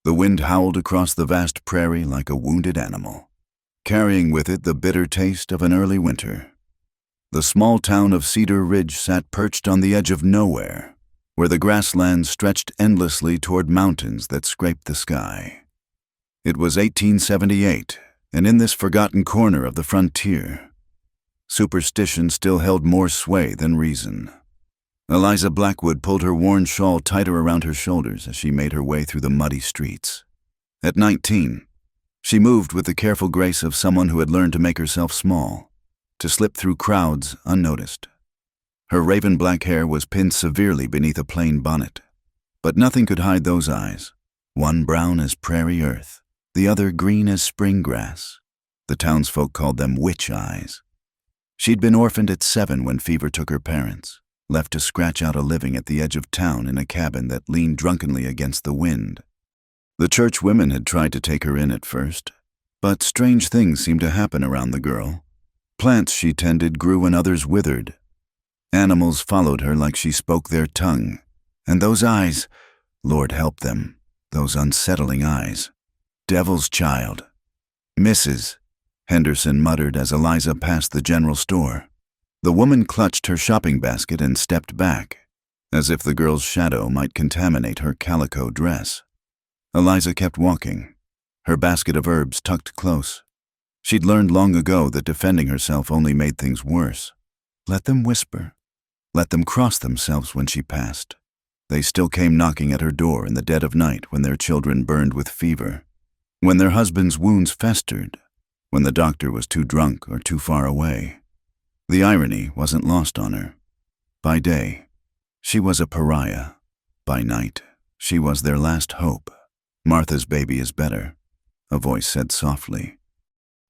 The wind howled across the vast prairie like a wounded animal, carrying with it the bitter taste of an early winter. The small town of Cedar Ridge sat perched on the edge of nowhere, where the grasslands stretched endlessly toward mountains that scraped the sky. It was 1878, and in this forgotten corner of the frontier, superstition still held more sway than reason. Eliza Blackwood pulled her worn shawl tighter around her shoulders as she made her way through the muddy streets. At 19, she moved with the careful grace of someone who had learned to make herself small, to slip through crowds unnoticed. Her raven black hair was pinned severely beneath a plain bonnet, but nothing could hide those eyes, one brown as prairie earth, the other green as spring grass. The townsfolk called them witch eyes. She'd been orphaned at 7 when fever took her parents, left to scratch out a living at the edge of town in a cabin that leaned drunkenly against the wind. The church women had tried to take her in at first, but strange things seemed to happen around the girl. Plants she tended grew and others withered. Animals followed her like she spoke their tongue, and those eyes, Lord help them, those unsettling eyes. Devil's child. Mrs. Henderson muttered as Eliza passed the general store. The woman clutched her shopping basket and stepped back, as if the girl's shadow might contaminate her calico dress. Eliza kept walking, her basket of herbs tucked close. She'd learned long ago that defending herself only made things worse. Let them whisper. Let them cross themselves when she passed. They still came knocking at her door in the dead of night when their children burned with fever, when their husbands' wounds festered, when the doctor was too drunk or too far away. The irony wasn't lost on her. By day, she was a pariah. By night, she was their last hope. Martha's baby is better, a voice said softly.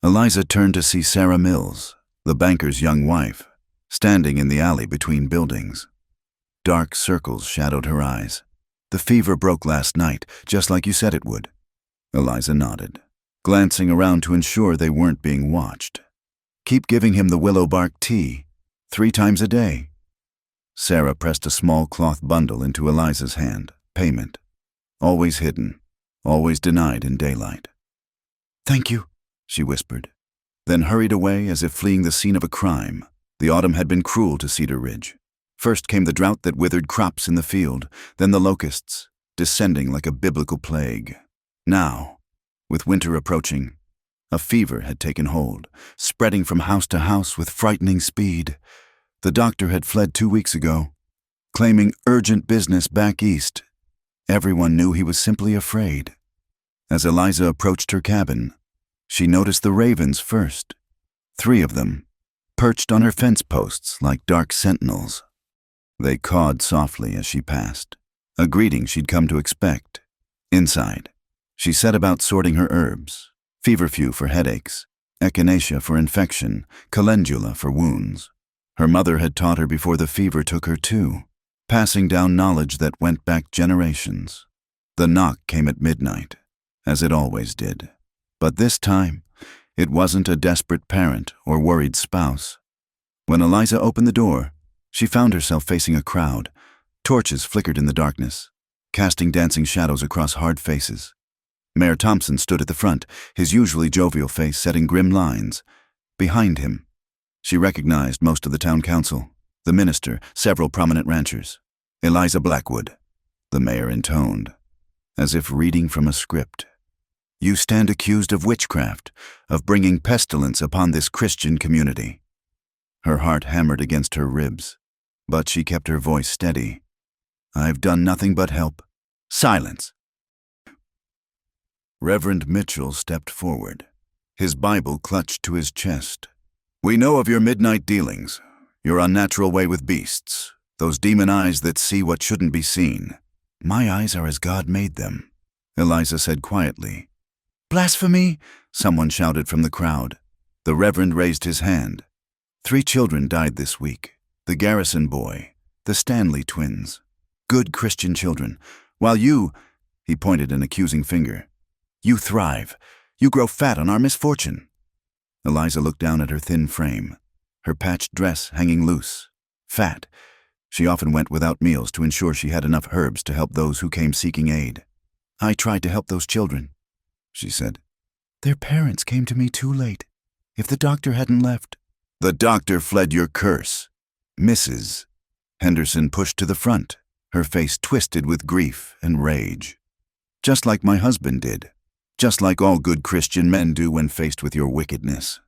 Eliza turned to see Sarah Mills, the banker's young wife, standing in the alley between buildings. Dark circles shadowed her eyes. The fever broke last night, just like you said it would. Eliza nodded, glancing around to ensure they weren't being watched. Keep giving him the willow bark tea, 3 times a day. Sarah pressed a small cloth bundle into Eliza's hand. Payment. Always hidden, always denied in daylight. Thank you, she whispered, then hurried away as if fleeing the scene of a crime. The autumn had been cruel to Cedar Ridge. First came the drought that withered crops in the field, then the locusts, descending like a biblical plague. Now, with winter approaching, a fever had taken hold, spreading from house to house with frightening speed. The doctor had fled 2 weeks ago, claiming urgent business back east. Everyone knew he was simply afraid. As Eliza approached her cabin, she noticed the ravens first, 3 of them, perched on her fence posts like dark sentinels. They cawed softly as she passed, a greeting she'd come to expect. Inside, she set about sorting her herbs. Feverfew for headaches, echinacea for infection, calendula for wounds. Her mother had taught her before the fever took her too, passing down knowledge that went back generations. The knock came at midnight, as it always did. But this time, it wasn't a desperate parent or worried spouse. When Eliza opened the door, she found herself facing a crowd. Torches flickered in the darkness, casting dancing shadows across hard faces. Mayor Thompson stood at the front, his usually jovial face set in grim lines. Behind him, she recognized most of the town council, the minister, several prominent ranchers. Eliza Blackwood, the mayor intoned, as if reading from a script. You stand accused of witchcraft, of bringing pestilence upon this Christian community. Her heart hammered against her ribs, but she kept her voice steady. I've done nothing but help. Silence. Reverend Mitchell stepped forward, his Bible clutched to his chest. We know of your midnight dealings, your unnatural way with beasts, those demon eyes that see what shouldn't be seen. My eyes are as God made them, Eliza said quietly. Blasphemy! Someone shouted from the crowd. The Reverend raised his hand. 3 children died this week. The Garrison boy, the Stanley twins. Good Christian children. While you, he pointed an accusing finger, you thrive. You grow fat on our misfortune. Eliza looked down at her thin frame, her patched dress hanging loose. Fat. She often went without meals to ensure she had enough herbs to help those who came seeking aid. I tried to help those children, she said. Their parents came to me too late. If the doctor hadn't left. The doctor fled your curse. Mrs. Henderson pushed to the front, her face twisted with grief and rage. Just like my husband did. Just like all good Christian men do when faced with your wickedness.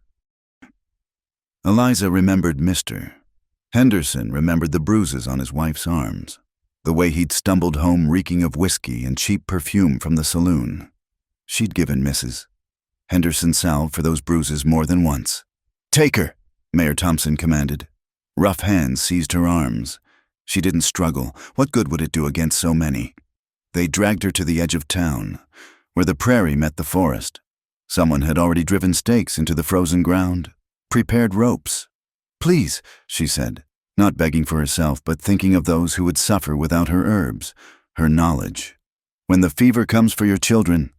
Eliza remembered Mr. Henderson remembered the bruises on his wife's arms, the way he'd stumbled home reeking of whiskey and cheap perfume from the saloon. She'd given Mrs. Henderson salve for those bruises more than once. Take her, Mayor Thompson commanded. Rough hands seized her arms. She didn't struggle. What good would it do against so many? They dragged her to the edge of town, where the prairie met the forest. Someone had already driven stakes into the frozen ground, prepared ropes. Please, she said, not begging for herself, but thinking of those who would suffer without her herbs, her knowledge. When the fever comes for your children,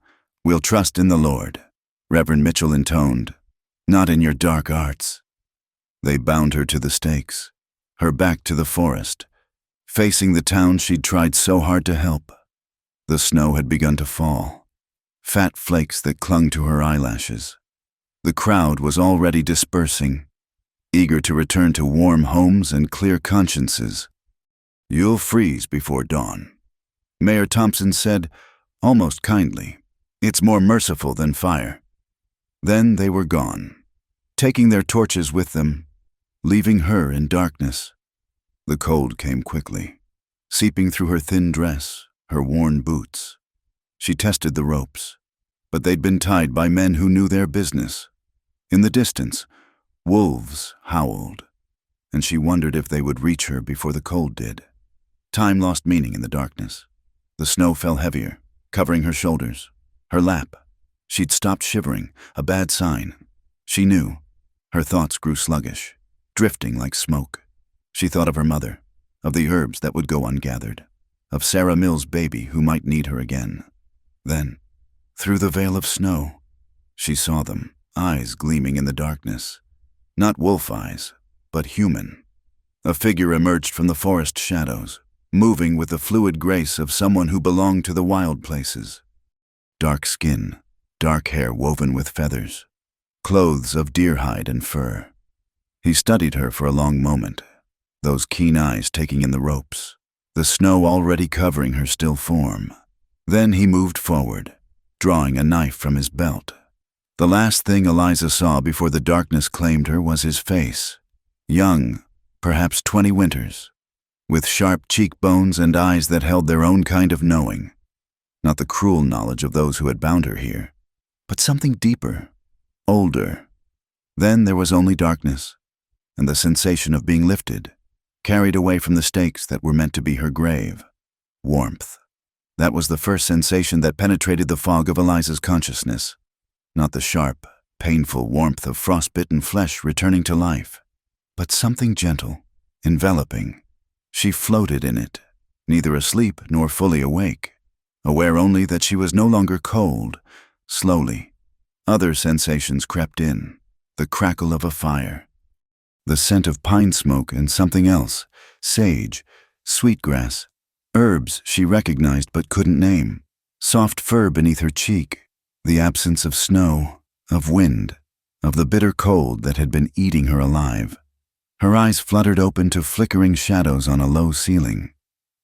we'll trust in the Lord, Reverend Mitchell intoned, not in your dark arts. They bound her to the stakes, her back to the forest, facing the town she'd tried so hard to help. The snow had begun to fall, fat flakes that clung to her eyelashes. The crowd was already dispersing, eager to return to warm homes and clear consciences. You'll freeze before dawn, Mayor Thompson said, almost kindly. It's more merciful than fire. Then they were gone, taking their torches with them, leaving her in darkness. The cold came quickly, seeping through her thin dress, her worn boots. She tested the ropes, but they'd been tied by men who knew their business. In the distance, wolves howled, and she wondered if they would reach her before the cold did. Time lost meaning in the darkness. The snow fell heavier, covering her shoulders, her lap. She'd stopped shivering, a bad sign. She knew. Her thoughts grew sluggish, drifting like smoke. She thought of her mother, of the herbs that would go ungathered, of Sarah Mill's baby who might need her again. Then, through the veil of snow, she saw them, eyes gleaming in the darkness. Not wolf eyes, but human. A figure emerged from the forest shadows, moving with the fluid grace of someone who belonged to the wild places. Dark skin, dark hair woven with feathers, clothes of deer hide and fur. He studied her for a long moment, those keen eyes taking in the ropes, the snow already covering her still form. Then he moved forward, drawing a knife from his belt. The last thing Eliza saw before the darkness claimed her was his face, young, perhaps 20 winters, with sharp cheekbones and eyes that held their own kind of knowing. Not the cruel knowledge of those who had bound her here, but something deeper, older. Then there was only darkness, and the sensation of being lifted, carried away from the stakes that were meant to be her grave. Warmth. That was the first sensation that penetrated the fog of Eliza's consciousness. Not the sharp, painful warmth of frostbitten flesh returning to life, but something gentle, enveloping. She floated in it, neither asleep nor fully awake, aware only that she was no longer cold. Slowly, other sensations crept in, the crackle of a fire, the scent of pine smoke and something else, sage, sweetgrass, herbs she recognized but couldn't name, soft fur beneath her cheek, the absence of snow, of wind, of the bitter cold that had been eating her alive. Her eyes fluttered open to flickering shadows on a low ceiling,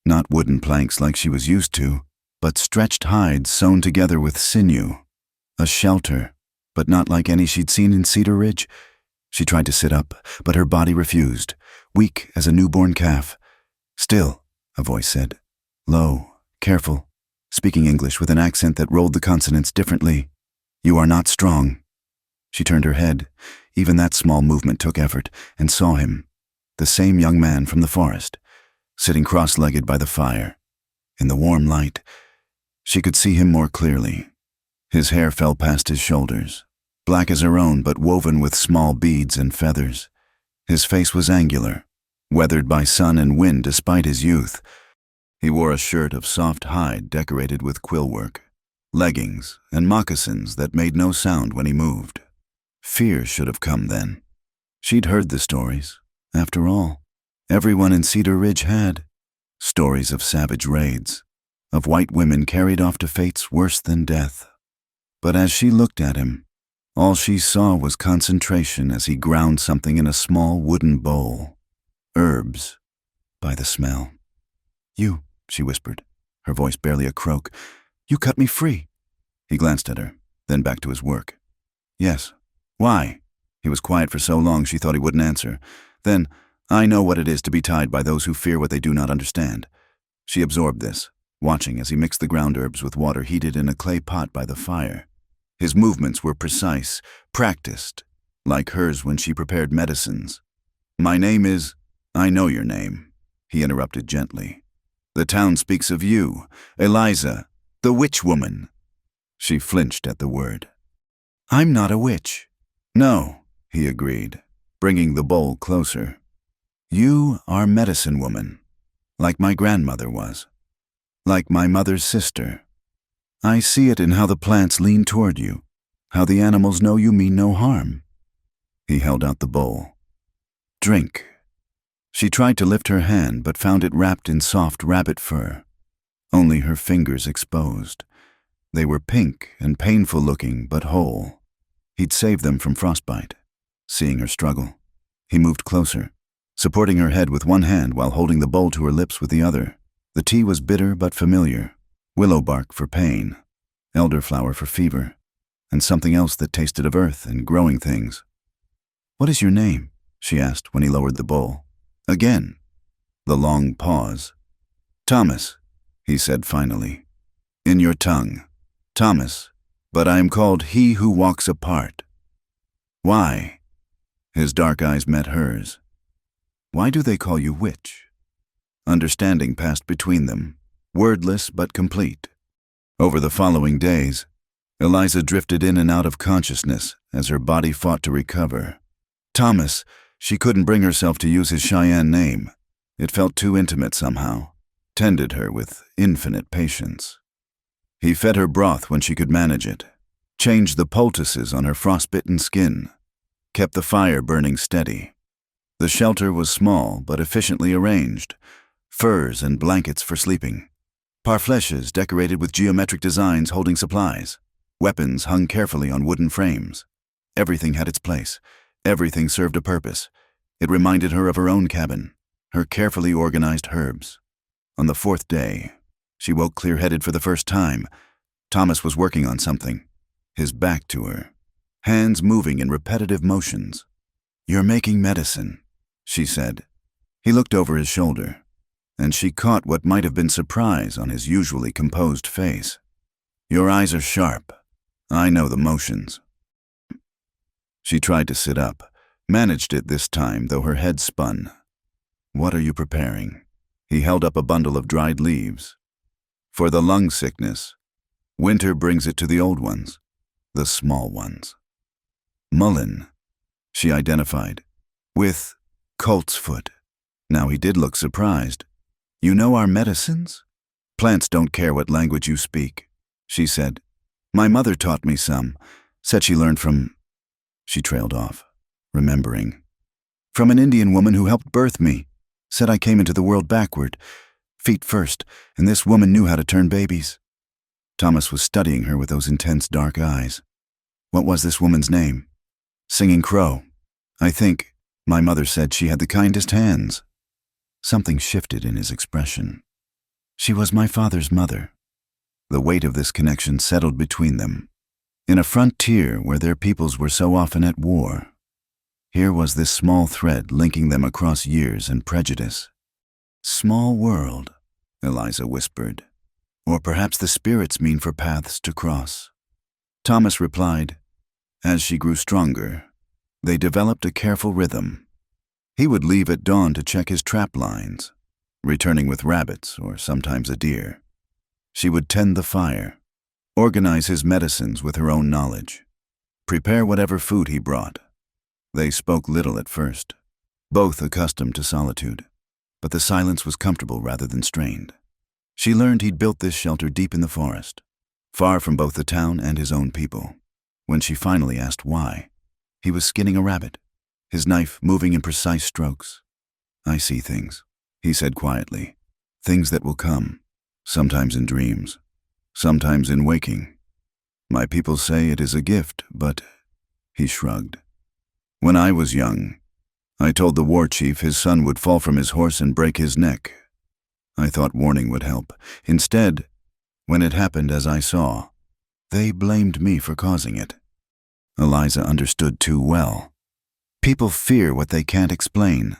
not wooden planks like she was used to, but stretched hides sewn together with sinew. A shelter, but not like any she'd seen in Cedar Ridge. She tried to sit up, but her body refused, weak as a newborn calf. Still, a voice said, low, careful, speaking English with an accent that rolled the consonants differently. You are not strong. She turned her head. Even that small movement took effort, and saw him, the same young man from the forest, sitting cross-legged by the fire. In the warm light, she could see him more clearly. His hair fell past his shoulders, black as her own but woven with small beads and feathers. His face was angular, weathered by sun and wind despite his youth. He wore a shirt of soft hide decorated with quillwork, leggings, and moccasins that made no sound when he moved. Fear should have come then. She'd heard the stories. After all, everyone in Cedar Ridge had. Stories of savage raids, of white women carried off to fates worse than death. But as she looked at him, all she saw was concentration as he ground something in a small wooden bowl. Herbs, by the smell. "You," she whispered, her voice barely a croak. "You cut me free." He glanced at her, then back to his work. "Yes. Why?" He was quiet for so long she thought he wouldn't answer. Then, "I know what it is to be tied by those who fear what they do not understand." She absorbed this, watching as he mixed the ground herbs with water heated in a clay pot by the fire. His movements were precise, practiced, like hers when she prepared medicines. "My name is—" "I know your name," he interrupted gently. "The town speaks of you, Eliza, the witch woman." She flinched at the word. "I'm not a witch." "No," he agreed, bringing the bowl closer. "You are medicine woman, like my grandmother was, like my mother's sister. I see it in how the plants lean toward you, how the animals know you mean no harm." He held out the bowl. "Drink." She tried to lift her hand but found it wrapped in soft rabbit fur, only her fingers exposed. They were pink and painful looking but whole. He'd saved them from frostbite. Seeing her struggle, he moved closer, supporting her head with one hand while holding the bowl to her lips with the other. The tea was bitter but familiar. Willow bark for pain, elderflower for fever, and something else that tasted of earth and growing things. "What is your name?" she asked when he lowered the bowl. Again, the long pause. "Thomas," he said finally. "In your tongue, Thomas, but I am called he who walks apart." "Why?" His dark eyes met hers. "Why do they call you witch?" Understanding passed between them, wordless but complete. Over the following days, Eliza drifted in and out of consciousness as her body fought to recover. Thomas, she couldn't bring herself to use his Cheyenne name. It felt too intimate somehow, tended her with infinite patience. He fed her broth when she could manage it, changed the poultices on her frostbitten skin, kept the fire burning steady. The shelter was small but efficiently arranged, furs and blankets for sleeping, parfleches decorated with geometric designs holding supplies, weapons hung carefully on wooden frames. Everything had its place. Everything served a purpose. It reminded her of her own cabin, her carefully organized herbs. On the fourth day, she woke clear-headed for the first time. Thomas was working on something, his back to her, hands moving in repetitive motions. "You're making medicine," she said. He looked over his shoulder, and she caught what might have been surprise on his usually composed face. "Your eyes are sharp. I know the motions." She tried to sit up, managed it this time, though her head spun. "What are you preparing?" He held up a bundle of dried leaves. "For the lung sickness. Winter brings it to the old ones, the small ones." "Mullein," she identified, with colt's foot. Now he did look surprised. "You know our medicines?" "Plants don't care what language you speak," she said. "My mother taught me some, said she learned from—" She trailed off, remembering. "From an Indian woman who helped birth me. Said I came into the world backward, feet first, and this woman knew how to turn babies." Thomas was studying her with those intense dark eyes. "What was this woman's name?" "Singing Crow. I think my mother said she had the kindest hands." Something shifted in his expression. "She was my father's mother." The weight of this connection settled between them. In a frontier where their peoples were so often at war, here was this small thread linking them across years and prejudice. "Small world," Eliza whispered. "Or perhaps the spirits mean for paths to cross." Thomas replied. As she grew stronger, they developed a careful rhythm. He would leave at dawn to check his trap lines, returning with rabbits or sometimes a deer. She would tend the fire, organize his medicines with her own knowledge, prepare whatever food he brought. They spoke little at first, both accustomed to solitude, but the silence was comfortable rather than strained. She learned he'd built this shelter deep in the forest, far from both the town and his own people. When she finally asked why, he was skinning a rabbit, his knife moving in precise strokes. "I see things," he said quietly, "things that will come. sometimes in dreams, sometimes in waking. My people say it is a gift, but he shrugged. When I was young, I told the war chief his son would fall from his horse and break his neck. I thought warning would help. Instead, when it happened as I saw, they blamed me for causing it. Eliza understood too well. People fear what they can't explain.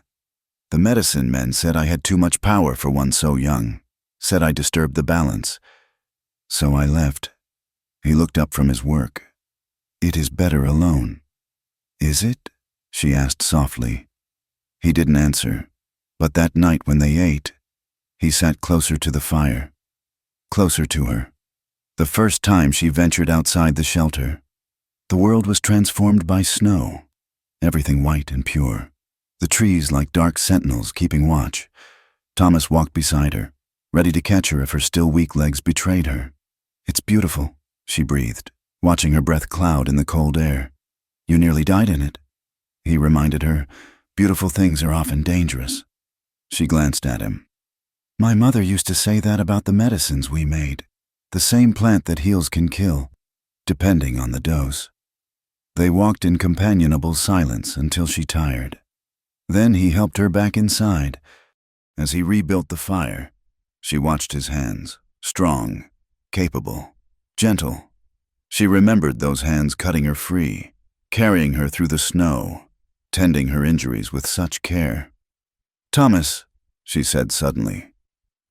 The medicine men said I had too much power for one so young, said I disturbed the balance. So I left. He looked up from his work. It is better alone. Is it? She asked softly. He didn't answer, but that night when they ate, he sat closer to the fire, closer to her. The first time she ventured outside the shelter. The world was transformed by snow, everything white and pure, the trees like dark sentinels keeping watch. Thomas walked beside her, ready to catch her if her still weak legs betrayed her. It's beautiful, she breathed, watching her breath cloud in the cold air. You nearly died in it. He reminded her, beautiful things are often dangerous. She glanced at him. My mother used to say that about the medicines we made. The same plant that heals can kill, depending on the dose. They walked in companionable silence until she tired. Then he helped her back inside. As he rebuilt the fire, she watched his hands, strong, capable, gentle. She remembered those hands cutting her free, carrying her through the snow, tending her injuries with such care. Thomas, she said suddenly,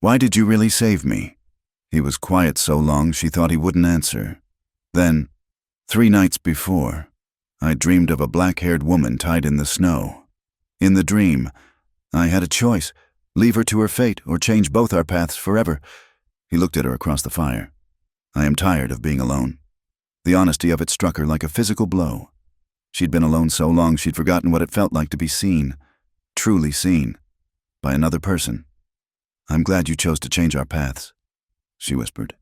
why did you really save me? He was quiet so long she thought he wouldn't answer. Then, 3 nights before, I dreamed of a black-haired woman tied in the snow. In the dream, I had a choice, leave her to her fate or change both our paths forever. He looked at her across the fire. I am tired of being alone. The honesty of it struck her like a physical blow. She'd been alone so long she'd forgotten what it felt like to be seen, truly seen, by another person. I'm glad you chose to change our paths, she whispered.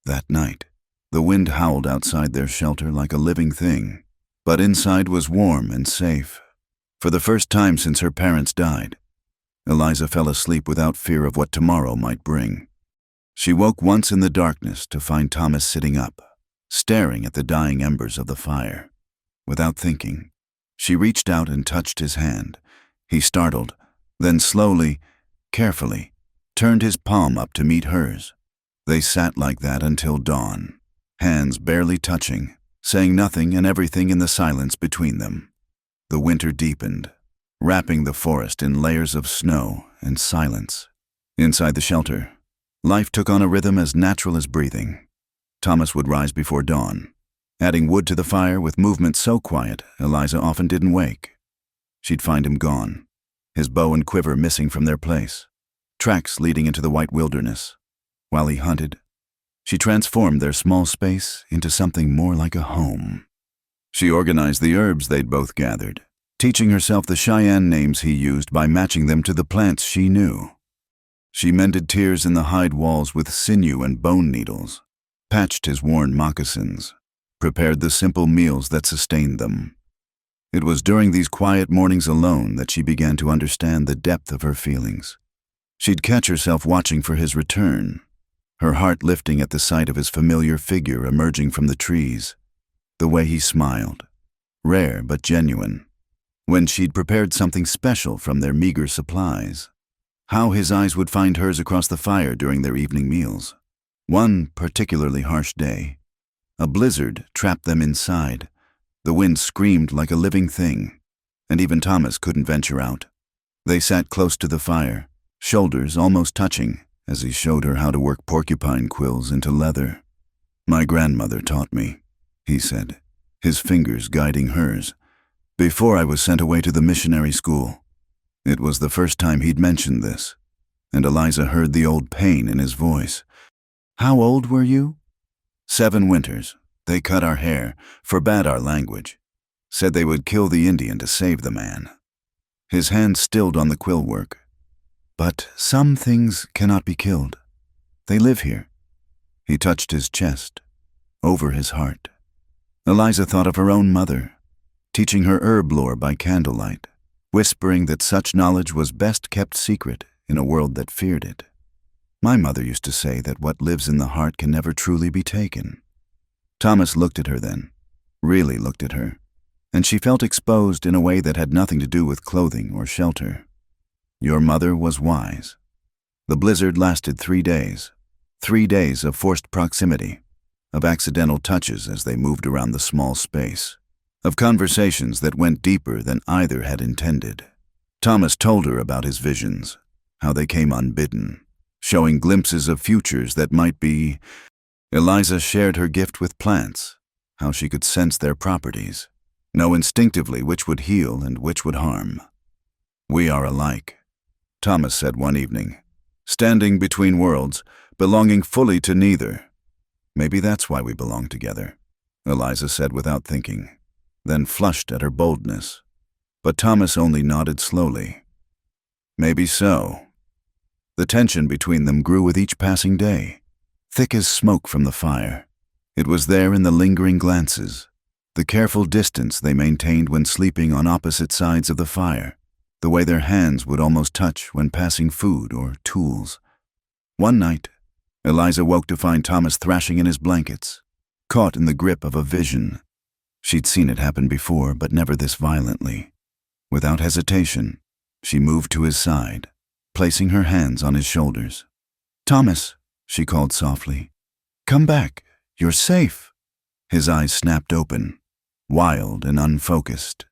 That night, the wind howled outside their shelter like a living thing, but inside was warm and safe. For the first time since her parents died, Eliza fell asleep without fear of what tomorrow might bring. She woke once in the darkness to find Thomas sitting up, staring at the dying embers of the fire. Without thinking, she reached out and touched his hand. He startled, then slowly, carefully, turned his palm up to meet hers. They sat like that until dawn, hands barely touching, saying nothing and everything in the silence between them. The winter deepened, wrapping the forest in layers of snow and silence. Inside the shelter, life took on a rhythm as natural as breathing. Thomas would rise before dawn, adding wood to the fire with movement so quiet Eliza often didn't wake. She'd find him gone, his bow and quiver missing from their place, tracks leading into the white wilderness. While he hunted, she transformed their small space into something more like a home. She organized the herbs they'd both gathered, teaching herself the Cheyenne names he used by matching them to the plants she knew. She mended tears in the hide walls with sinew and bone needles, patched his worn moccasins, prepared the simple meals that sustained them. It was during these quiet mornings alone that she began to understand the depth of her feelings. She'd catch herself watching for his return, her heart lifting at the sight of his familiar figure emerging from the trees. The way he smiled, rare but genuine, when she'd prepared something special from their meager supplies. How his eyes would find hers across the fire during their evening meals. One particularly harsh day, a blizzard trapped them inside. The wind screamed like a living thing, and even Thomas couldn't venture out. They sat close to the fire, shoulders almost touching, as he showed her how to work porcupine quills into leather. My grandmother taught me, he said, his fingers guiding hers, before I was sent away to the missionary school. It was the first time he'd mentioned this, and Eliza heard the old pain in his voice. How old were you? 7 winters. They cut our hair, forbade our language, said they would kill the Indian to save the man. His hand stilled on the quill work. But some things cannot be killed. They live here. He touched his chest, over his heart. Eliza thought of her own mother, teaching her herb lore by candlelight, whispering that such knowledge was best kept secret in a world that feared it. My mother used to say that what lives in the heart can never truly be taken. Thomas looked at her then, really looked at her, and she felt exposed in a way that had nothing to do with clothing or shelter. Your mother was wise. The blizzard lasted 3 days. 3 days of forced proximity, of accidental touches as they moved around the small space, of conversations that went deeper than either had intended. Thomas told her about his visions, how they came unbidden, showing glimpses of futures that might be. Eliza shared her gift with plants, how she could sense their properties, know instinctively which would heal and which would harm. We are alike, Thomas said one evening, standing between worlds, belonging fully to neither. Maybe that's why we belong together, Eliza said without thinking, then flushed at her boldness. But Thomas only nodded slowly. Maybe so. The tension between them grew with each passing day, thick as smoke from the fire. It was there in the lingering glances, the careful distance they maintained when sleeping on opposite sides of the fire, the way their hands would almost touch when passing food or tools. One night, Eliza woke to find Thomas thrashing in his blankets, caught in the grip of a vision. She'd seen it happen before, but never this violently. Without hesitation, she moved to his side, placing her hands on his shoulders. "Thomas," she called softly, "come back. You're safe." His eyes snapped open, wild and unfocused.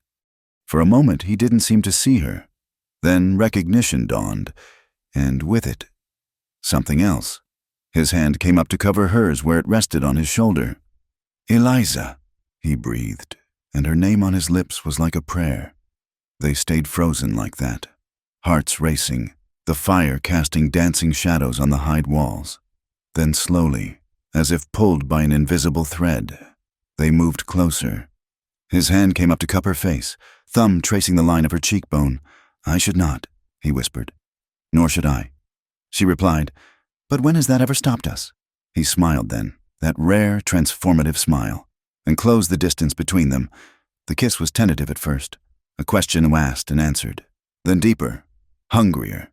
For a moment, he didn't seem to see her. Then recognition dawned, and with it, something else. His hand came up to cover hers where it rested on his shoulder. "Eliza," he breathed, and her name on his lips was like a prayer. They stayed frozen like that, hearts racing, the fire casting dancing shadows on the hide walls. Then slowly, as if pulled by an invisible thread, they moved closer. His hand came up to cup her face, thumb tracing the line of her cheekbone. "I should not," he whispered. "Nor should I," she replied. "But when has that ever stopped us?" He smiled then, that rare, transformative smile, and closed the distance between them. The kiss was tentative at first, a question asked and answered, then deeper, hungrier.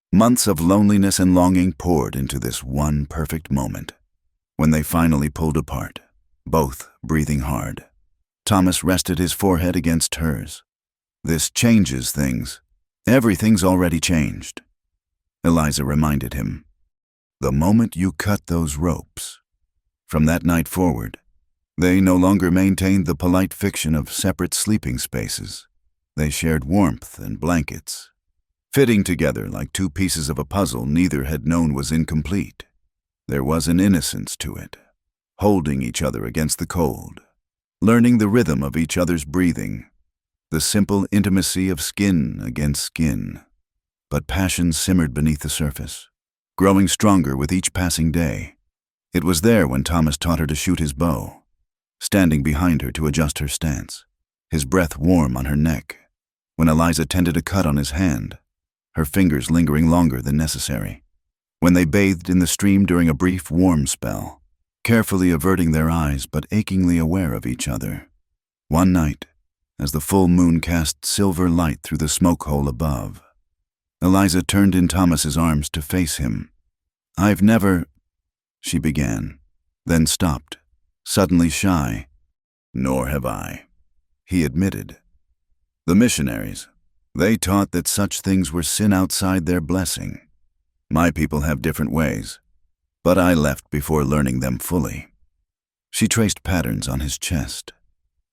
Months of loneliness and longing poured into this one perfect moment. When they finally pulled apart, both breathing hard, Thomas rested his forehead against hers. "This changes things. Everything's already changed," Eliza reminded him. "The moment you cut those ropes." From that night forward, they no longer maintained the polite fiction of separate sleeping spaces. They shared warmth and blankets, fitting together like two pieces of a puzzle neither had known was incomplete. There was an innocence to it, holding each other against the cold, learning the rhythm of each other's breathing, the simple intimacy of skin against skin. But passion simmered beneath the surface, growing stronger with each passing day. It was there when Thomas taught her to shoot his bow, standing behind her to adjust her stance, his breath warm on her neck, when Eliza tended a cut on his hand, her fingers lingering longer than necessary, when they bathed in the stream during a brief warm spell, carefully averting their eyes but achingly aware of each other. One night, as the full moon cast silver light through the smoke hole above, Eliza turned in Thomas's arms to face him. "I've never," she began, then stopped, suddenly shy. "Nor have I," he admitted. "The missionaries, they taught that such things were sin outside their blessing. My people have different ways, but I left before learning them fully." She traced patterns on his chest,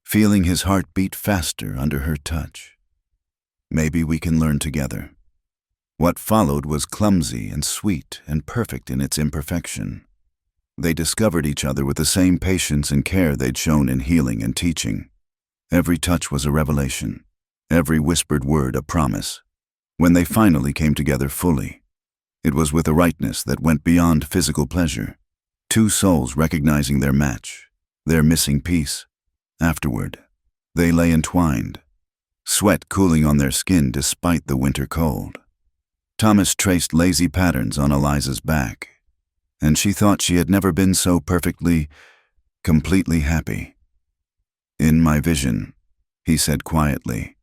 feeling his heart beat faster under her touch. "Maybe we can learn together." What followed was clumsy and sweet and perfect in its imperfection. They discovered each other with the same patience and care they'd shown in healing and teaching. Every touch was a revelation, every whispered word a promise. When they finally came together fully, it was with a rightness that went beyond physical pleasure, two souls recognizing their match, their missing piece. Afterward, they lay entwined, sweat cooling on their skin despite the winter cold. Thomas traced lazy patterns on Eliza's back, and she thought she had never been so perfectly, completely happy. "In my vision," he said quietly,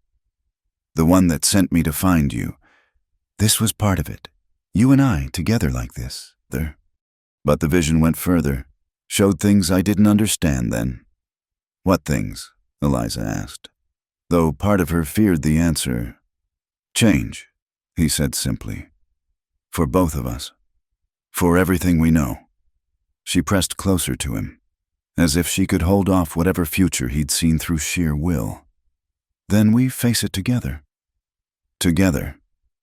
"the one that sent me to find you, this was part of it. You and I together like this, there. But the vision went further, showed things I didn't understand then. What things? Eliza asked, though part of her feared the answer. Change, he said simply. For both of us. For everything we know. She pressed closer to him, as if she could hold off whatever future he'd seen through sheer will. Then we face it together. Together,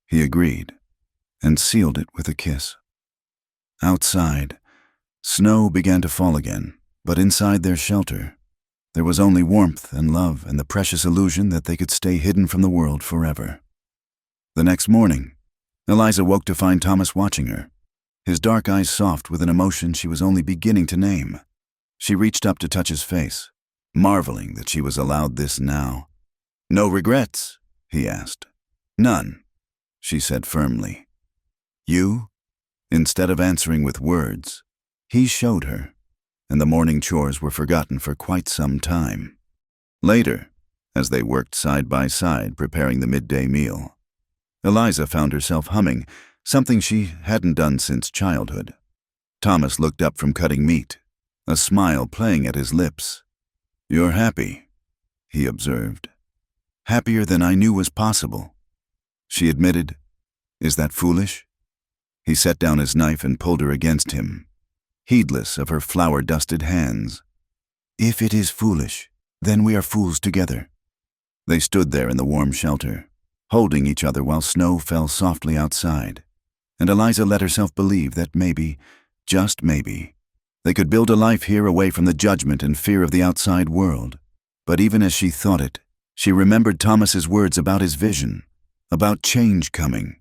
he agreed, and sealed it with a kiss. Outside, snow began to fall again, but inside their shelter, there was only warmth and love and the precious illusion that they could stay hidden from the world forever. The next morning, Eliza woke to find Thomas watching her, his dark eyes soft with an emotion she was only beginning to name. She reached up to touch his face, marveling that she was allowed this now. "No regrets?" he asked. "None," she said firmly. "You?" Instead of answering with words, he showed her, and the morning chores were forgotten for quite some time. Later, as they worked side by side preparing the midday meal, Eliza found herself humming, something she hadn't done since childhood. Thomas looked up from cutting meat, a smile playing at his lips. "You're happy," he observed. "Happier than I knew was possible," she admitted. "Is that foolish?" He set down his knife and pulled her against him, heedless of her flour-dusted hands. "If it is foolish, then we are fools together." They stood there in the warm shelter, holding each other while snow fell softly outside, and Eliza let herself believe that maybe, just maybe, they could build a life here away from the judgment and fear of the outside world. But even as she thought it, she remembered Thomas's words about his vision, about change coming.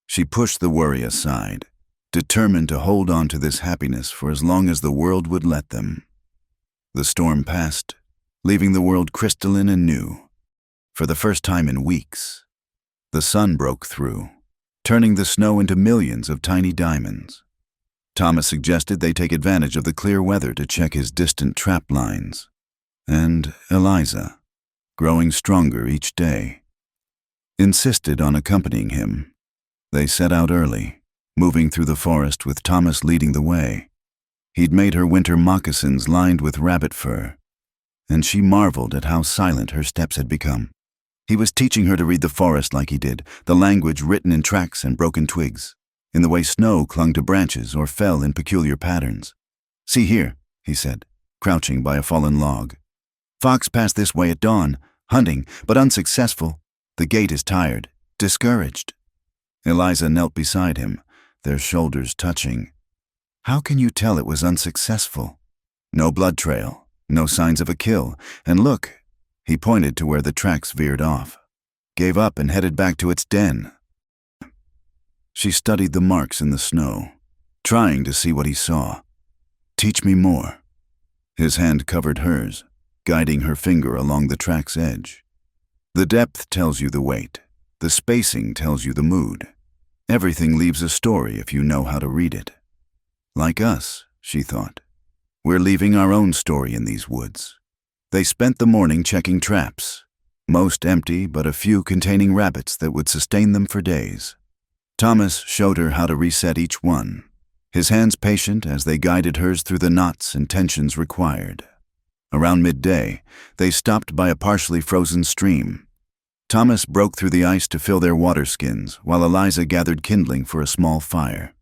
She pushed the worry aside, determined to hold on to this happiness for as long as the world would let them. The storm passed, leaving the world crystalline and new. For the first time in weeks, the sun broke through, turning the snow into millions of tiny diamonds. Thomas suggested they take advantage of the clear weather to check his distant trap lines. And Eliza, growing stronger each day, insisted on accompanying him. They set out early, moving through the forest with Thomas leading the way. He'd made her winter moccasins lined with rabbit fur, and she marveled at how silent her steps had become. He was teaching her to read the forest like he did, the language written in tracks and broken twigs, in the way snow clung to branches or fell in peculiar patterns. "See here," he said, crouching by a fallen log. "Fox passed this way at dawn, hunting, but unsuccessful. The gate is tired, discouraged." Eliza knelt beside him, their shoulders touching. "How can you tell it was unsuccessful? No blood trail, no signs of a kill, and look," he pointed to where the tracks veered off. "Gave up and headed back to its den." She studied the marks in the snow, trying to see what he saw. "Teach me more." His hand covered hers, guiding her finger along the track's edge. "The depth tells you the weight. The spacing tells you the mood. Everything leaves a story if you know how to read it. Like us," she thought. "We're leaving our own story in these woods." They spent the morning checking traps, most empty but a few containing rabbits that would sustain them for days. Thomas showed her how to reset each one, his hands patient as they guided hers through the knots and tensions required. Around midday, they stopped by a partially frozen stream. Thomas broke through the ice to fill their water skins, while Eliza gathered kindling for a small fire.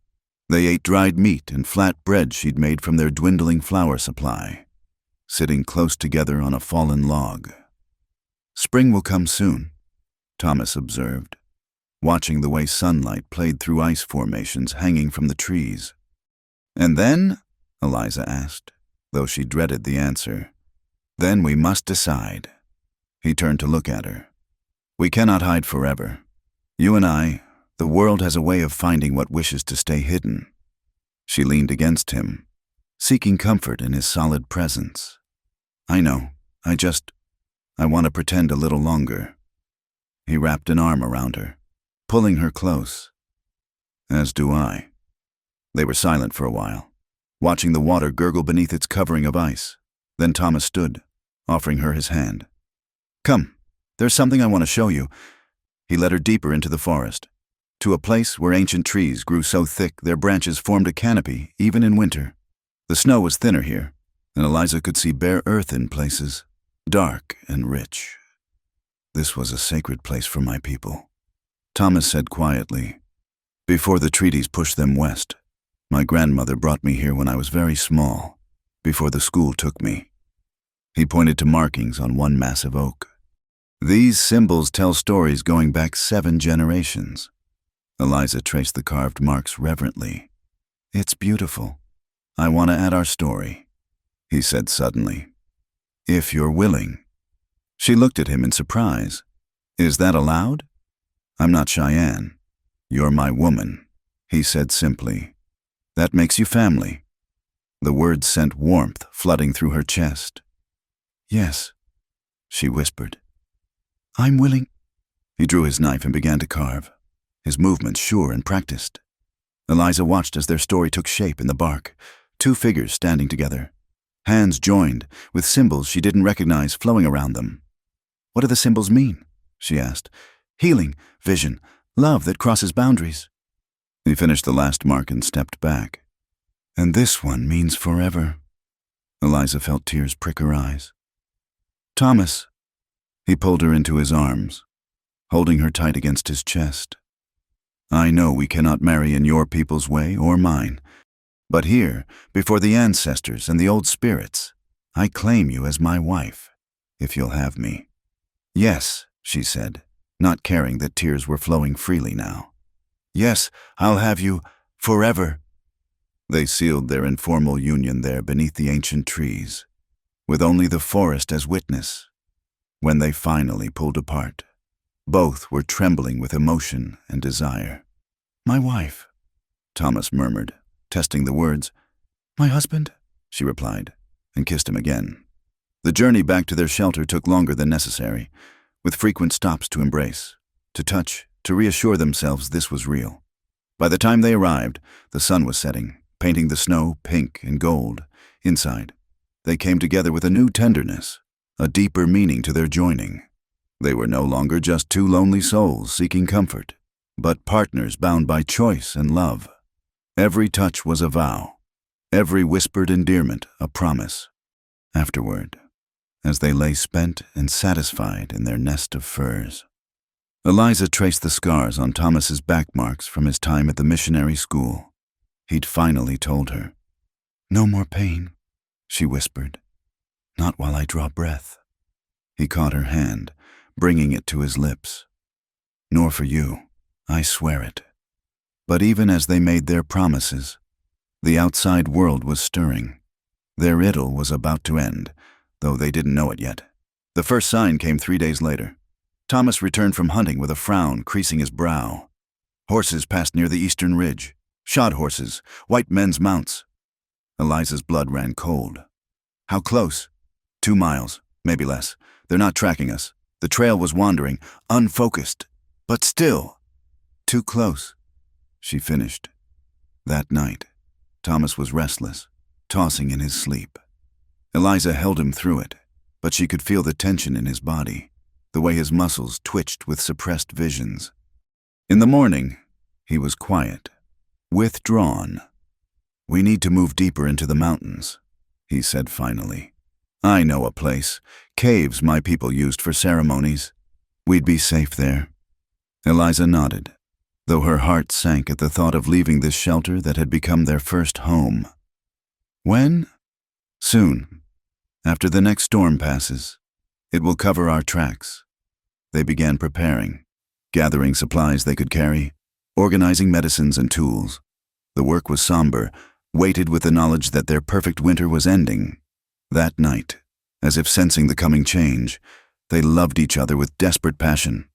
They ate dried meat and flat bread she'd made from their dwindling flour supply, sitting close together on a fallen log. "Spring will come soon," Thomas observed, watching the way sunlight played through ice formations hanging from the trees. "And then?" Eliza asked, though she dreaded the answer. "Then we must decide." He turned to look at her. "We cannot hide forever. You and I, the world has a way of finding what wishes to stay hidden." She leaned against him, seeking comfort in his solid presence. "I know. I want to pretend a little longer." He wrapped an arm around her, pulling her close. "As do I." They were silent for a while, watching the water gurgle beneath its covering of ice. Then Thomas stood, offering her his hand. "Come, there's something I want to show you." He led her deeper into the forest, to a place where ancient trees grew so thick their branches formed a canopy even in winter. The snow was thinner here, and Eliza could see bare earth in places, dark and rich. This was a sacred place for my people, Thomas said quietly. Before the treaties pushed them west, my grandmother brought me here when I was very small, before the school took me. He pointed to markings on one massive oak. These symbols tell stories going back 7 generations. Eliza traced the carved marks reverently. It's beautiful. I want to add our story, he said suddenly. If you're willing. She looked at him in surprise. Is that allowed? I'm not Cheyenne. You're my woman, he said simply. That makes you family. The words sent warmth flooding through her chest. Yes, she whispered. I'm willing. He drew his knife and began to carve, his movements sure and practiced. Eliza watched as their story took shape in the bark, 2 figures standing together, hands joined, with symbols she didn't recognize flowing around them. What do the symbols mean? She asked. Healing, vision, love that crosses boundaries. He finished the last mark and stepped back. And this one means forever. Eliza felt tears prick her eyes. Thomas. He pulled her into his arms, holding her tight against his chest. I know we cannot marry in your people's way or mine, but here, before the ancestors and the old spirits, I claim you as my wife, if you'll have me. Yes, she said, not caring that tears were flowing freely now. Yes, I'll have you forever. They sealed their informal union there beneath the ancient trees, with only the forest as witness. When they finally pulled apart, both were trembling with emotion and desire. My wife, Thomas murmured, testing the words. My husband, she replied, and kissed him again. The journey back to their shelter took longer than necessary, with frequent stops to embrace, to touch, to reassure themselves this was real. By the time they arrived, the sun was setting, painting the snow pink and gold. Inside, they came together with a new tenderness, a deeper meaning to their joining. They were no longer just 2 lonely souls seeking comfort, but partners bound by choice and love. Every touch was a vow, every whispered endearment a promise. Afterward, as they lay spent and satisfied in their nest of furs, Eliza traced the scars on Thomas's back marks from his time at the missionary school. He'd finally told her. No more pain, she whispered. Not while I draw breath. He caught her hand, bringing it to his lips. Nor for you, I swear it. But even as they made their promises, the outside world was stirring. Their idyll was about to end, though they didn't know it yet. The first sign came 3 days later. Thomas returned from hunting with a frown creasing his brow. Horses passed near the eastern ridge, shod horses, white men's mounts. Eliza's blood ran cold. How close? 2 miles, maybe less. They're not tracking us. The trail was wandering, unfocused, but still. Too close, she finished. That night, Thomas was restless, tossing in his sleep. Eliza held him through it, but she could feel the tension in his body, the way his muscles twitched with suppressed visions. In the morning, he was quiet, withdrawn. We need to move deeper into the mountains, he said finally. I know a place, caves my people used for ceremonies. We'd be safe there. Eliza nodded, though her heart sank at the thought of leaving this shelter that had become their first home. When? Soon. After the next storm passes. It will cover our tracks. They began preparing, gathering supplies they could carry, organizing medicines and tools. The work was somber, weighted with the knowledge that their perfect winter was ending. That night, as if sensing the coming change, they loved each other with desperate passion.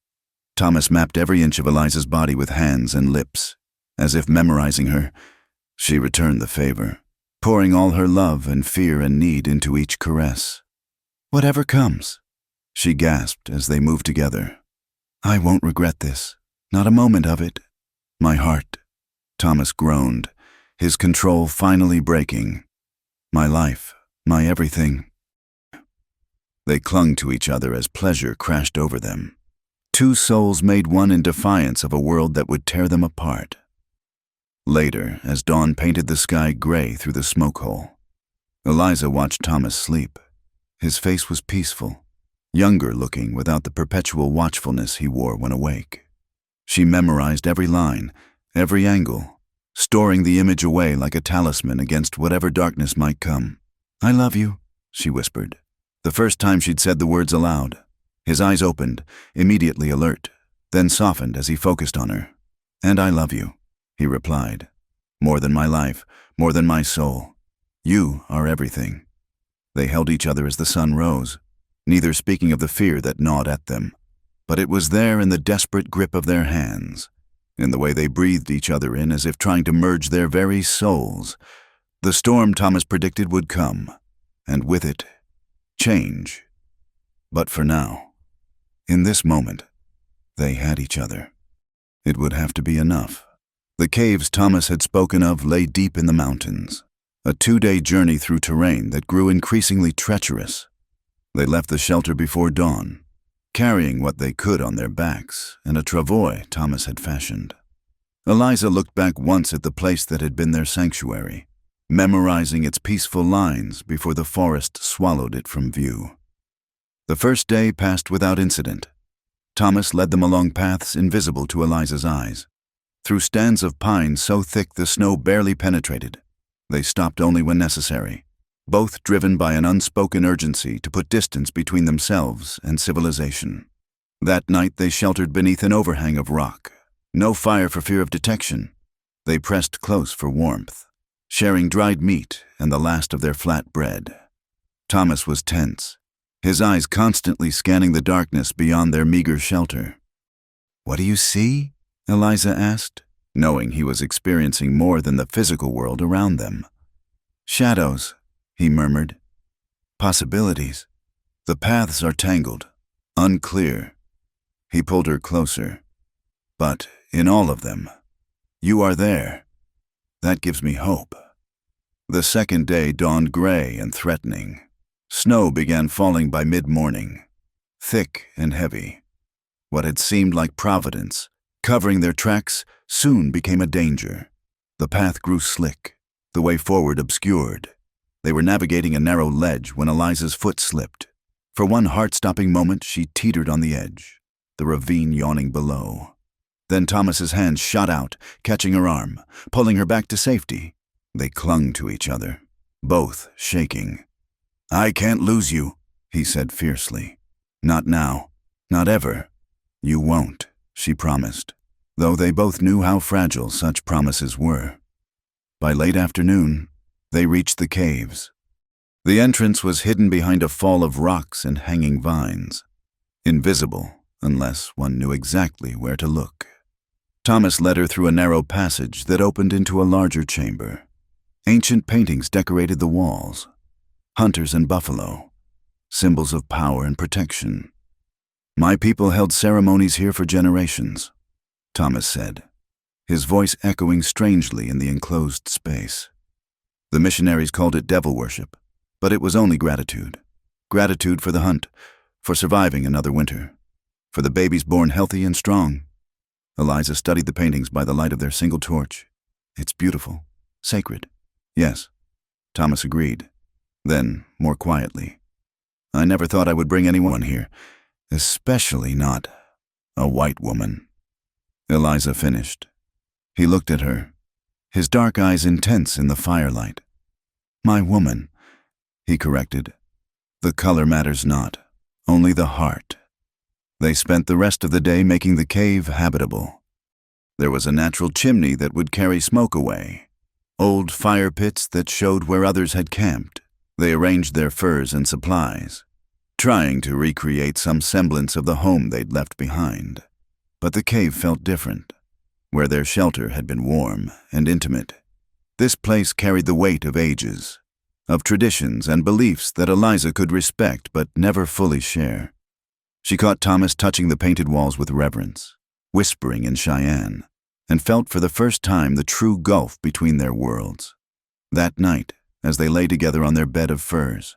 Thomas mapped every inch of Eliza's body with hands and lips. As if memorizing her, she returned the favor, pouring all her love and fear and need into each caress. Whatever comes, she gasped as they moved together. I won't regret this, not a moment of it. My heart, Thomas groaned, his control finally breaking. My life, my everything. They clung to each other as pleasure crashed over them. Two souls made one in defiance of a world that would tear them apart. Later, as dawn painted the sky gray through the smoke hole, Eliza watched Thomas sleep. His face was peaceful, younger looking without the perpetual watchfulness he wore when awake. She memorized every line, every angle, storing the image away like a talisman against whatever darkness might come. "I love you," she whispered. The first time she'd said the words aloud. His eyes opened, immediately alert, then softened as he focused on her. "And I love you," he replied. "More than my life, more than my soul. You are everything." They held each other as the sun rose, neither speaking of the fear that gnawed at them, but it was there in the desperate grip of their hands, in the way they breathed each other in as if trying to merge their very souls. The storm Thomas predicted would come, and with it, change. But for now, in this moment, they had each other. It would have to be enough. The caves Thomas had spoken of lay deep in the mountains, a 2-day journey through terrain that grew increasingly treacherous. They left the shelter before dawn, carrying what they could on their backs and a travois Thomas had fashioned. Eliza looked back once at the place that had been their sanctuary, memorizing its peaceful lines before the forest swallowed it from view. The first day passed without incident. Thomas led them along paths invisible to Eliza's eyes, through stands of pine so thick the snow barely penetrated. They stopped only when necessary, both driven by an unspoken urgency to put distance between themselves and civilization. That night they sheltered beneath an overhang of rock. No fire for fear of detection. They pressed close for warmth, sharing dried meat and the last of their flat bread. Thomas was tense, his eyes constantly scanning the darkness beyond their meager shelter. "What do you see?" Eliza asked, knowing he was experiencing more than the physical world around them. "Shadows," he murmured. "Possibilities. The paths are tangled, unclear." He pulled her closer. "But in all of them, you are there. That gives me hope." The second day dawned gray and threatening. Snow began falling by mid-morning, thick and heavy. What had seemed like providence, covering their tracks, soon became a danger. The path grew slick, the way forward obscured. They were navigating a narrow ledge when Eliza's foot slipped. For one heart-stopping moment, she teetered on the edge, the ravine yawning below. Then Thomas's hand shot out, catching her arm, pulling her back to safety. They clung to each other, both shaking. "I can't lose you," he said fiercely. "Not now, not ever." "You won't," she promised, though they both knew how fragile such promises were. By late afternoon, they reached the caves. The entrance was hidden behind a fall of rocks and hanging vines, invisible unless one knew exactly where to look. Thomas led her through a narrow passage that opened into a larger chamber. Ancient paintings decorated the walls. Hunters and buffalo, symbols of power and protection. "My people held ceremonies here for generations," Thomas said, his voice echoing strangely in the enclosed space. The missionaries called it devil worship, but it was only gratitude. Gratitude for the hunt, for surviving another winter, for the babies born healthy and strong. Eliza studied the paintings by the light of their single torch. "It's beautiful, sacred." "Yes," Thomas agreed. Then, more quietly, "I never thought I would bring anyone here, especially not a white woman." Eliza finished. He looked at her, his dark eyes intense in the firelight. "My woman," he corrected. "The color matters not, only the heart." They spent the rest of the day making the cave habitable. There was a natural chimney that would carry smoke away, old fire pits that showed where others had camped. They arranged their furs and supplies, trying to recreate some semblance of the home they'd left behind. But the cave felt different. Where their shelter had been warm and intimate, this place carried the weight of ages, of traditions and beliefs that Eliza could respect but never fully share. She caught Thomas touching the painted walls with reverence, whispering in Cheyenne, and felt for the first time the true gulf between their worlds. That night, as they lay together on their bed of furs,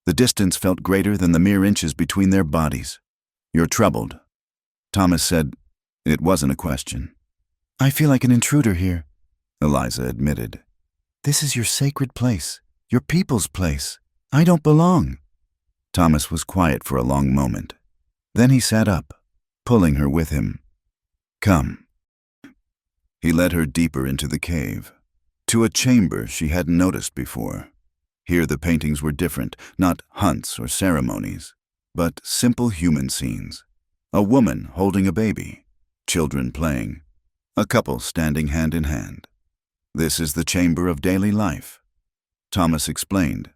the distance felt greater than the mere inches between their bodies. "You're troubled," Thomas said, "It wasn't a question." "I feel like an intruder here," Eliza admitted. "This is your sacred place, your people's place. I don't belong." Thomas was quiet for a long moment. Then he sat up, pulling her with him. "Come." He led her deeper into the cave, to a chamber she hadn't noticed before. Here the paintings were different, not hunts or ceremonies, but simple human scenes. A woman holding a baby, children playing, a couple standing hand in hand. "This is the chamber of daily life," Thomas explained,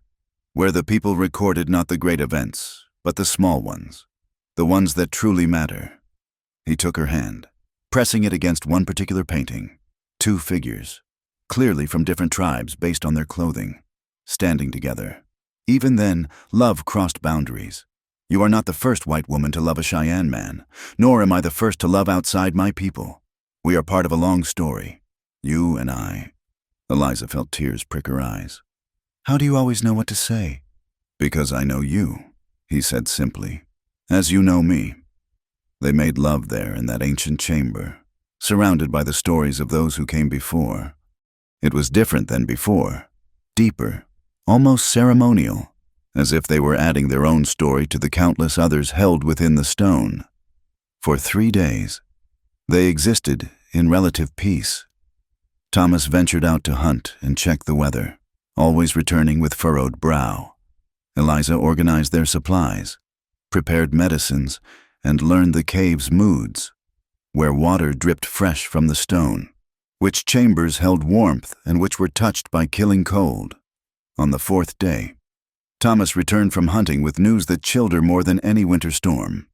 "where the people recorded not the great events, but the small ones, the ones that truly matter." He took her hand, pressing it against one particular painting. Two figures, clearly from different tribes based on their clothing, standing together. Even then, love crossed boundaries. You are not the first white woman to love a Cheyenne man, nor am I the first to love outside my people. We are part of a long story, you and I. Eliza felt tears prick her eyes. "How do you always know what to say?" "Because I know you," he said simply, "as you know me." They made love there in that ancient chamber, surrounded by the stories of those who came before. It was different than before, deeper, almost ceremonial, as if they were adding their own story to the countless others held within the stone. For 3 days, they existed in relative peace. Thomas ventured out to hunt and check the weather, always returning with furrowed brow. Eliza organized their supplies, prepared medicines, and learned the cave's moods, where water dripped fresh from the stone, which chambers held warmth and which were touched by killing cold. On the 4th day, Thomas returned from hunting with news that chilled her more than any winter storm.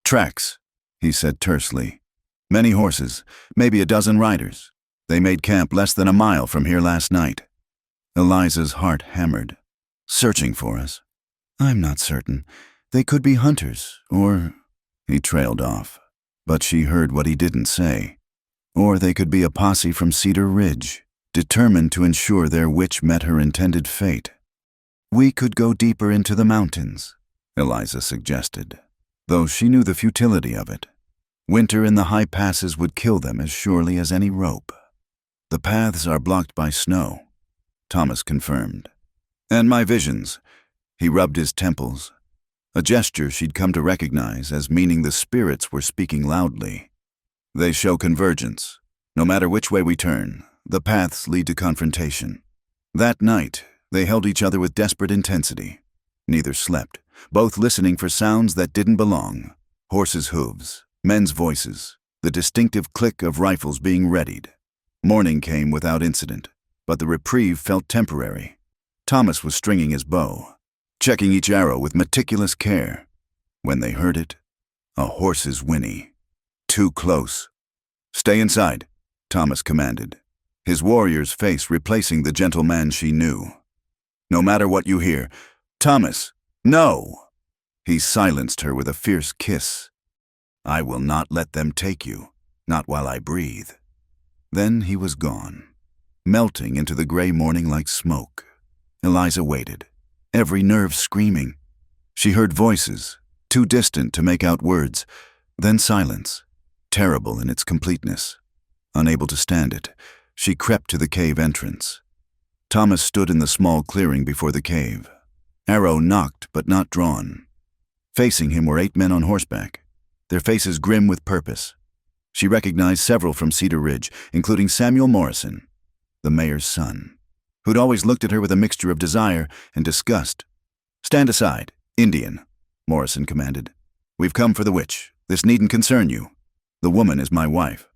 "Tracks," he said tersely. "Many horses, maybe a dozen riders. They made camp less than a mile from here last night." Eliza's heart hammered. "Searching for us?" "I'm not certain. They could be hunters, or—" He trailed off, but she heard what he didn't say. "Or they could be a posse from Cedar Ridge, determined to ensure their witch met her intended fate." "We could go deeper into the mountains," Eliza suggested, though she knew the futility of it. Winter in the high passes would kill them as surely as any rope. "The paths are blocked by snow," Thomas confirmed. "And my visions." He rubbed his temples, a gesture she'd come to recognize as meaning the spirits were speaking loudly. "They show convergence. No matter which way we turn, the paths lead to confrontation." That night, they held each other with desperate intensity. Neither slept, both listening for sounds that didn't belong. Horses' hooves, men's voices, the distinctive click of rifles being readied. Morning came without incident, but the reprieve felt temporary. Thomas was stringing his bow, checking each arrow with meticulous care. When they heard it, a horse's whinny. Too close. "Stay inside," Thomas commanded, his warrior's face replacing the gentle man she knew. "No matter what you hear." "Thomas, no!" He silenced her with a fierce kiss. "I will not let them take you, not while I breathe." Then he was gone, melting into the gray morning like smoke. Eliza waited, every nerve screaming. She heard voices, too distant to make out words, then silence, terrible in its completeness. Unable to stand it, she crept to the cave entrance. Thomas stood in the small clearing before the cave, arrow nocked but not drawn. Facing him were 8 men on horseback, their faces grim with purpose. She recognized several from Cedar Ridge, including Samuel Morrison, the mayor's son, who'd always looked at her with a mixture of desire and disgust. "Stand aside, Indian," Morrison commanded. "We've come for the witch. This needn't concern you." "The woman is my wife,"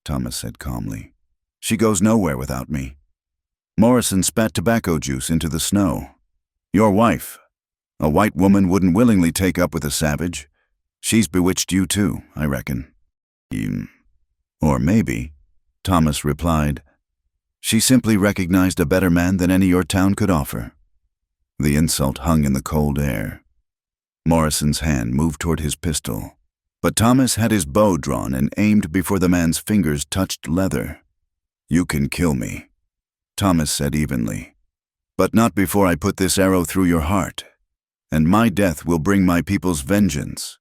Thomas said calmly. "She goes nowhere without me." Morrison spat tobacco juice into the snow. "Your wife. A white woman wouldn't willingly take up with a savage. She's bewitched you too, I reckon." "Or maybe," Thomas replied, "she simply recognized a better man than any your town could offer." The insult hung in the cold air. Morrison's hand moved toward his pistol, but Thomas had his bow drawn and aimed before the man's fingers touched leather. "You can kill me," Thomas said evenly, "but not before I put this arrow through your heart, and my death will bring my people's vengeance."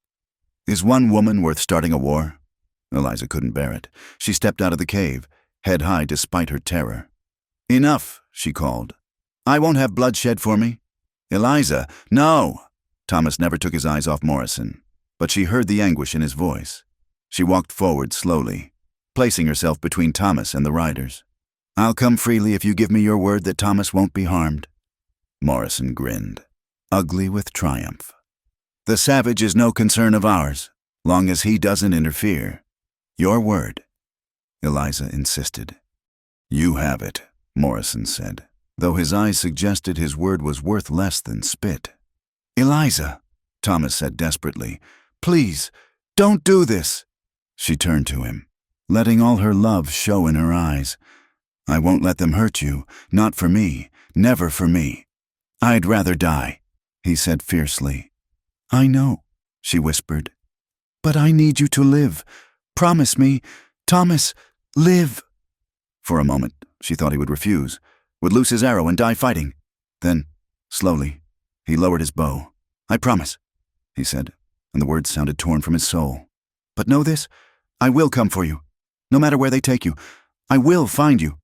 Is one woman worth starting a war? Eliza couldn't bear it. She stepped out of the cave, head high despite her terror. Enough, she called. I won't have bloodshed for me. Eliza, no! Thomas never took his eyes off Morrison, but she heard the anguish in his voice. She walked forward slowly, placing herself between Thomas and the riders. I'll come freely if you give me your word that Thomas won't be harmed. Morrison grinned, ugly with triumph. The savage is no concern of ours, long as he doesn't interfere. Your word. Eliza insisted. You have it, Morrison said, though his eyes suggested his word was worth less than spit. Eliza, Thomas said desperately, please, don't do this. She turned to him, letting all her love show in her eyes. I won't let them hurt you, not for me, never for me. I'd rather die, he said fiercely. I know, she whispered. But I need you to live. Promise me, Thomas, live. For a moment, she thought he would refuse, would loose his arrow and die fighting. Then, slowly, he lowered his bow. I promise, he said, and the words sounded torn from his soul. But know this, I will come for you. No matter where they take you, I will find you.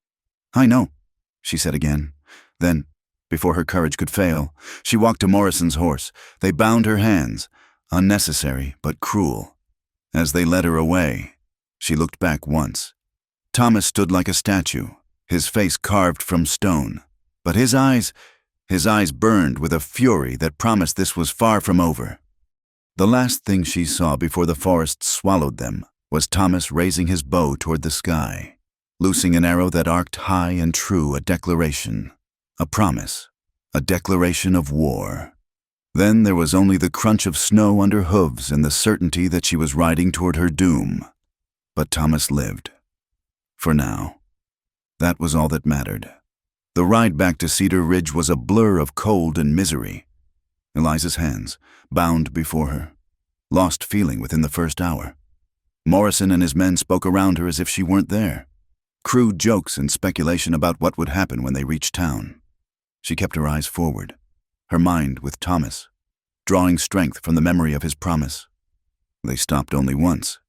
I know, she said again. Then, before her courage could fail, she walked to Morrison's horse. They bound her hands, unnecessary but cruel. As they led her away, she looked back once. Thomas stood like a statue, his face carved from stone, but his eyes burned with a fury that promised this was far from over. The last thing she saw before the forest swallowed them was Thomas raising his bow toward the sky, loosing an arrow that arced high and true, a declaration. A promise, a declaration of war. Then there was only the crunch of snow under hooves and the certainty that she was riding toward her doom. But Thomas lived. For now. That was all that mattered. The ride back to Cedar Ridge was a blur of cold and misery. Eliza's hands, bound before her, lost feeling within the first hour. Morrison and his men spoke around her as if she weren't there. Crude jokes and speculation about what would happen when they reached town. She kept her eyes forward, her mind with Thomas, drawing strength from the memory of his promise. They stopped only once,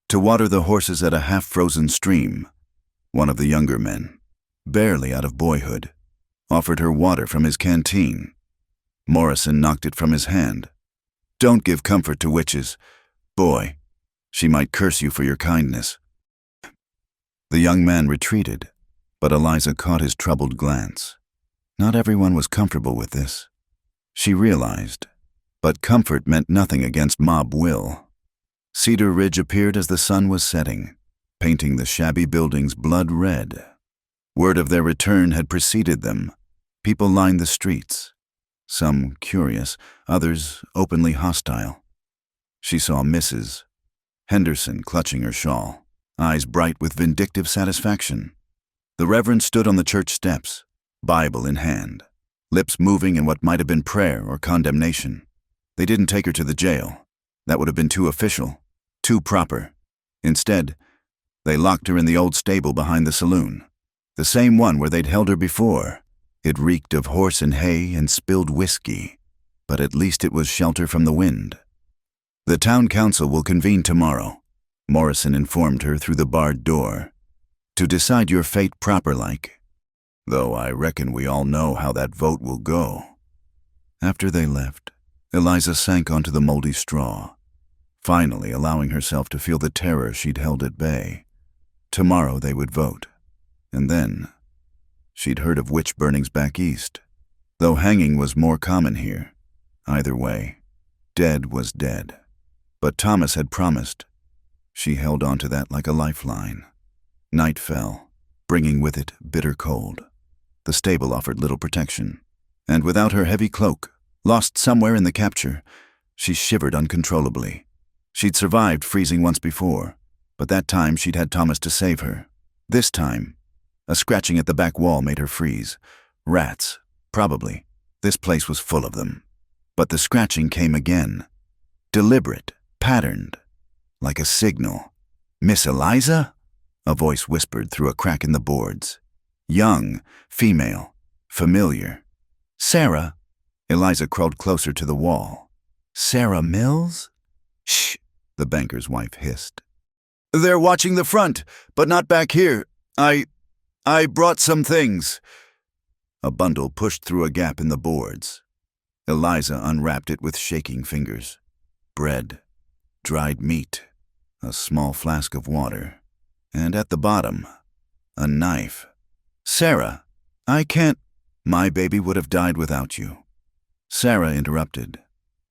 to water the horses at a half-frozen stream. One of the younger men, barely out of boyhood, offered her water from his canteen. Morrison knocked it from his hand. Don't give comfort to witches. Boy, she might curse you for your kindness. The young man retreated, but Eliza caught his troubled glance. Not everyone was comfortable with this. She realized, but comfort meant nothing against mob will. Cedar Ridge appeared as the sun was setting, painting the shabby buildings blood red. Word of their return had preceded them. People lined the streets, some curious, others openly hostile. She saw Mrs. Henderson clutching her shawl, eyes bright with vindictive satisfaction. The Reverend stood on the church steps, Bible in hand, lips moving in what might have been prayer or condemnation. They didn't take her to the jail. That would have been too official, too proper. Instead, they locked her in the old stable behind the saloon, the same one where they'd held her before. It reeked of horse and hay and spilled whiskey, but at least it was shelter from the wind. The town council will convene tomorrow, Morrison informed her through the barred door, to decide your fate proper-like. Though I reckon we all know how that vote will go. After they left, Eliza sank onto the moldy straw, finally allowing herself to feel the terror she'd held at bay. Tomorrow they would vote, and then she'd heard of witch burnings back east, though hanging was more common here. Either way, dead was dead. But Thomas had promised. She held on to that like a lifeline. Night fell, bringing with it bitter cold. The stable offered little protection, and without her heavy cloak, lost somewhere in the capture, she shivered uncontrollably. She'd survived freezing once before, but that time she'd had Thomas to save her. This time, a scratching at the back wall made her freeze. Rats, probably. This place was full of them. But the scratching came again. Deliberate, patterned, like a signal. Miss Eliza? A voice whispered through a crack in the boards. Young, female, familiar. Sarah? Eliza crawled closer to the wall. Sarah Mills? Shh, the banker's wife hissed. "They're watching the front, but not back here. I brought some things." A bundle pushed through a gap in the boards. Eliza unwrapped it with shaking fingers. Bread, dried meat, a small flask of water, and at the bottom, a knife. "Sarah, I can't. My baby would have died without you." Sarah interrupted.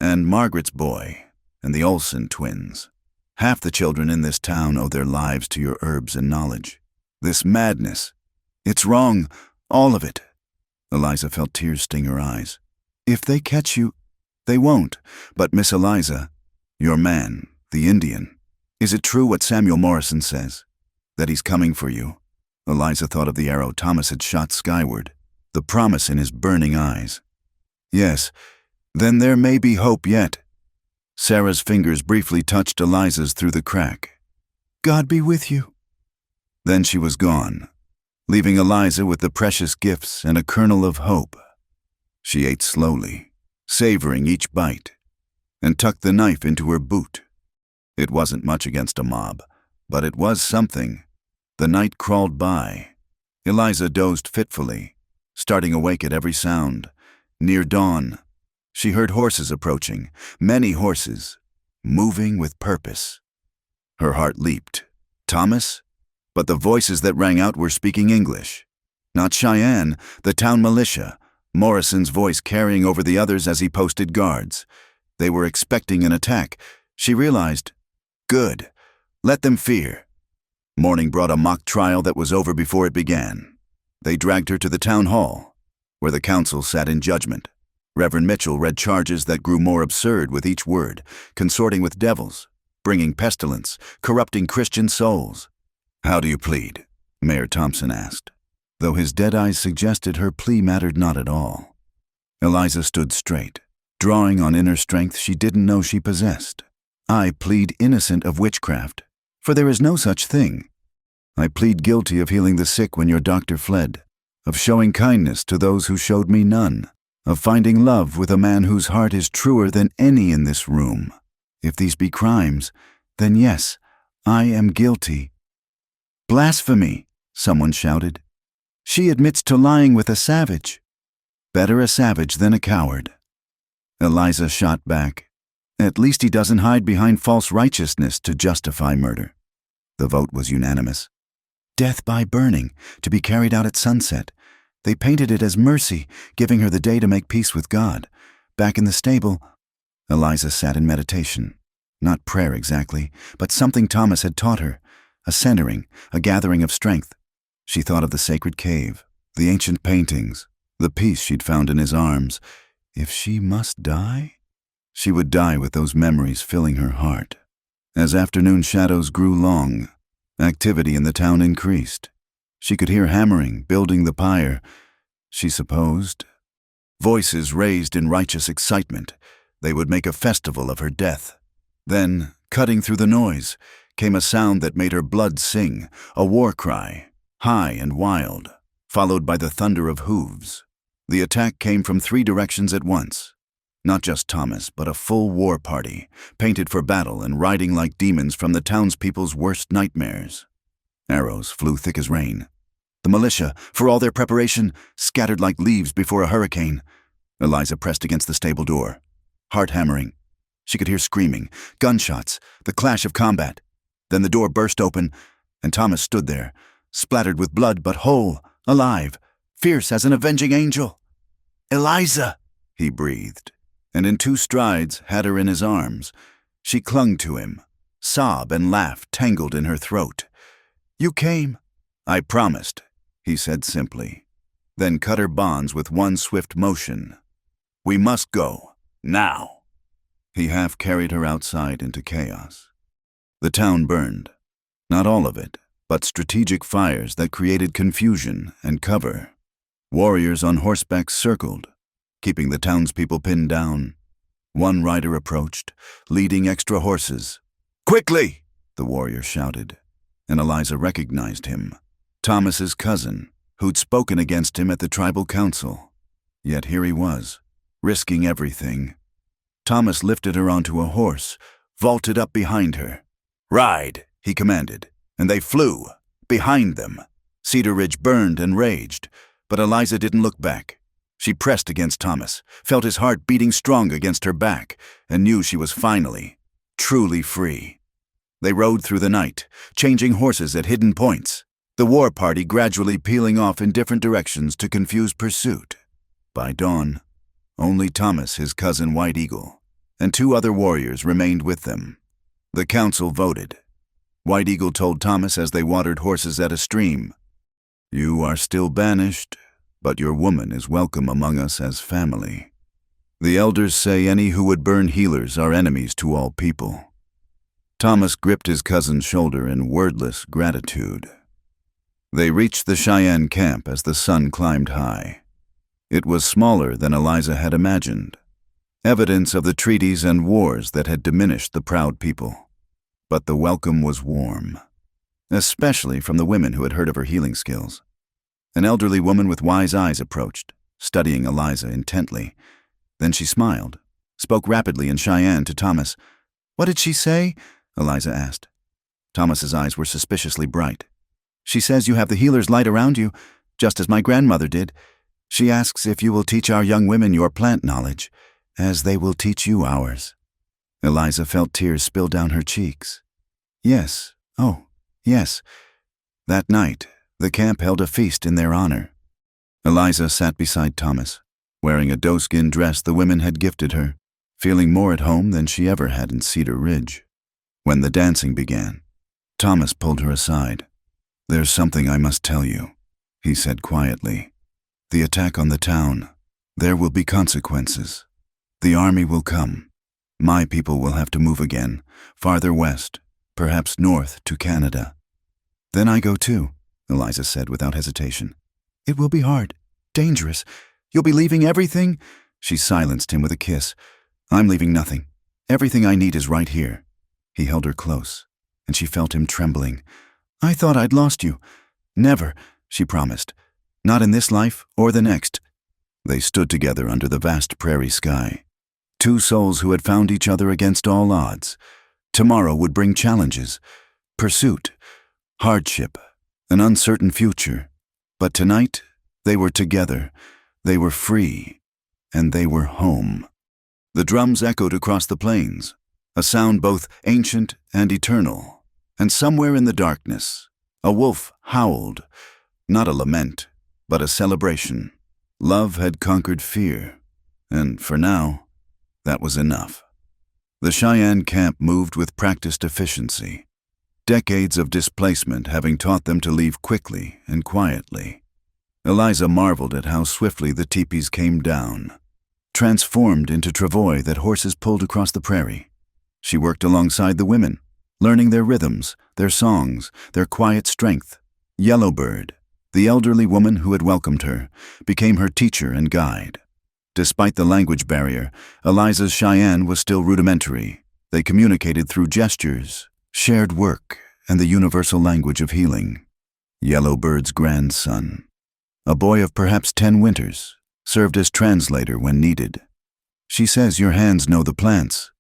"And Margaret's boy, and the Olsen twins. Half the children in this town owe their lives to your herbs and knowledge. This madness, it's wrong, all of it." Eliza felt tears sting her eyes. "If they catch you, they won't. But Miss Eliza, your man, the Indian, is it true what Samuel Morrison says? That he's coming for you?" Eliza thought of the arrow Thomas had shot skyward, the promise in his burning eyes. "Yes, then there may be hope yet." Sarah's fingers briefly touched Eliza's through the crack. "God be with you." Then she was gone, leaving Eliza with the precious gifts and a kernel of hope. She ate slowly, savoring each bite, and tucked the knife into her boot. It wasn't much against a mob, but it was something. The night crawled by. Eliza dozed fitfully, starting awake at every sound. Near dawn, she heard horses approaching, many horses, moving with purpose. Her heart leaped. Thomas? But the voices that rang out were speaking English. Not Cheyenne, the town militia, Morrison's voice carrying over the others as he posted guards. They were expecting an attack. She realized, good, let them fear. Morning brought a mock trial that was over before it began. They dragged her to the town hall, where the council sat in judgment. Reverend Mitchell read charges that grew more absurd with each word, consorting with devils, bringing pestilence, corrupting Christian souls. "How do you plead?" Mayor Thompson asked, though his dead eyes suggested her plea mattered not at all. Eliza stood straight, drawing on inner strength she didn't know she possessed. "I plead innocent of witchcraft, for there is no such thing. I plead guilty of healing the sick when your doctor fled, of showing kindness to those who showed me none, of finding love with a man whose heart is truer than any in this room. If these be crimes, then yes, I am guilty." "Blasphemy!" someone shouted. "She admits to lying with a savage." "Better a savage than a coward." Eliza shot back. "At least he doesn't hide behind false righteousness to justify murder." The vote was unanimous. Death by burning, to be carried out at sunset. They painted it as mercy, giving her the day to make peace with God. Back in the stable, Eliza sat in meditation. Not prayer exactly, but something Thomas had taught her. A centering, a gathering of strength. She thought of the sacred cave, the ancient paintings, the peace she'd found in his arms. If she must die, she would die with those memories filling her heart. As afternoon shadows grew long, activity in the town increased. She could hear hammering, building the pyre, she supposed. Voices raised in righteous excitement. They would make a festival of her death. Then, cutting through the noise, came a sound that made her blood sing, a war cry, high and wild, followed by the thunder of hooves. The attack came from 3 directions at once. Not just Thomas, but a full war party, painted for battle and riding like demons from the townspeople's worst nightmares. Arrows flew thick as rain. The militia, for all their preparation, scattered like leaves before a hurricane. Eliza pressed against the stable door, heart hammering. She could hear screaming, gunshots, the clash of combat. Then the door burst open, and Thomas stood there, splattered with blood but whole, alive, fierce as an avenging angel. "Eliza!" he breathed, and in 2 strides had her in his arms. She clung to him, sob and laugh tangled in her throat. "You came." "I promised," he said simply, then cut her bonds with one swift motion. "We must go, now." He half carried her outside into chaos. The town burned. Not all of it, but strategic fires that created confusion and cover. Warriors on horseback circled, keeping the townspeople pinned down. One rider approached, leading extra horses. "Quickly!" the warrior shouted, and Eliza recognized him. Thomas's cousin, who'd spoken against him at the tribal council. Yet here he was, risking everything. Thomas lifted her onto a horse, vaulted up behind her. "Ride," he commanded, and they flew. Behind them, Cedar Ridge burned and raged, but Eliza didn't look back. She pressed against Thomas, felt his heart beating strong against her back, and knew she was finally, truly free. They rode through the night, changing horses at hidden points, the war party gradually peeling off in different directions to confuse pursuit. By dawn, only Thomas, his cousin White Eagle, and 2 other warriors remained with them. The council voted. White Eagle told Thomas as they watered horses at a stream, "You are still banished, but your woman is welcome among us as family. The elders say any who would burn healers are enemies to all people." Thomas gripped his cousin's shoulder in wordless gratitude. They reached the Cheyenne camp as the sun climbed high. It was smaller than Eliza had imagined, evidence of the treaties and wars that had diminished the proud people. But the welcome was warm, especially from the women who had heard of her healing skills. An elderly woman with wise eyes approached, studying Eliza intently. Then she smiled, spoke rapidly in Cheyenne to Thomas. "What did she say?" Eliza asked. Thomas's eyes were suspiciously bright. "She says you have the healer's light around you, just as my grandmother did. She asks if you will teach our young women your plant knowledge, as they will teach you ours." Eliza felt tears spill down her cheeks. "Yes, oh, yes." That night, the camp held a feast in their honor. Eliza sat beside Thomas, wearing a doeskin dress the women had gifted her, feeling more at home than she ever had in Cedar Ridge. When the dancing began, Thomas pulled her aside. "There's something I must tell you," he said quietly. "The attack on the town, there will be consequences. The army will come. My people will have to move again, farther west, perhaps north to Canada." "Then I go too," Eliza said without hesitation. "It will be hard, dangerous. You'll be leaving everything?" She silenced him with a kiss. "I'm leaving nothing. Everything I need is right here." He held her close, and she felt him trembling. "I thought I'd lost you." "Never," she promised. "Not in this life or the next." They stood together under the vast prairie sky. 2 souls who had found each other against all odds. Tomorrow would bring challenges, pursuit, hardship, an uncertain future. But tonight, they were together, they were free, and they were home. The drums echoed across the plains, a sound both ancient and eternal. And somewhere in the darkness, a wolf howled, not a lament, but a celebration. Love had conquered fear, and for now, that was enough. The Cheyenne camp moved with practiced efficiency, decades of displacement having taught them to leave quickly and quietly. Eliza marveled at how swiftly the teepees came down, transformed into travois that horses pulled across the prairie. She worked alongside the women, learning their rhythms, their songs, their quiet strength. Yellowbird, the elderly woman who had welcomed her, became her teacher and guide. Despite the language barrier, Eliza's Cheyenne was still rudimentary. They communicated through gestures, shared work, and the universal language of healing. Yellowbird's grandson, a boy of perhaps 10 winters, served as translator when needed. "She says your hands know the plants,"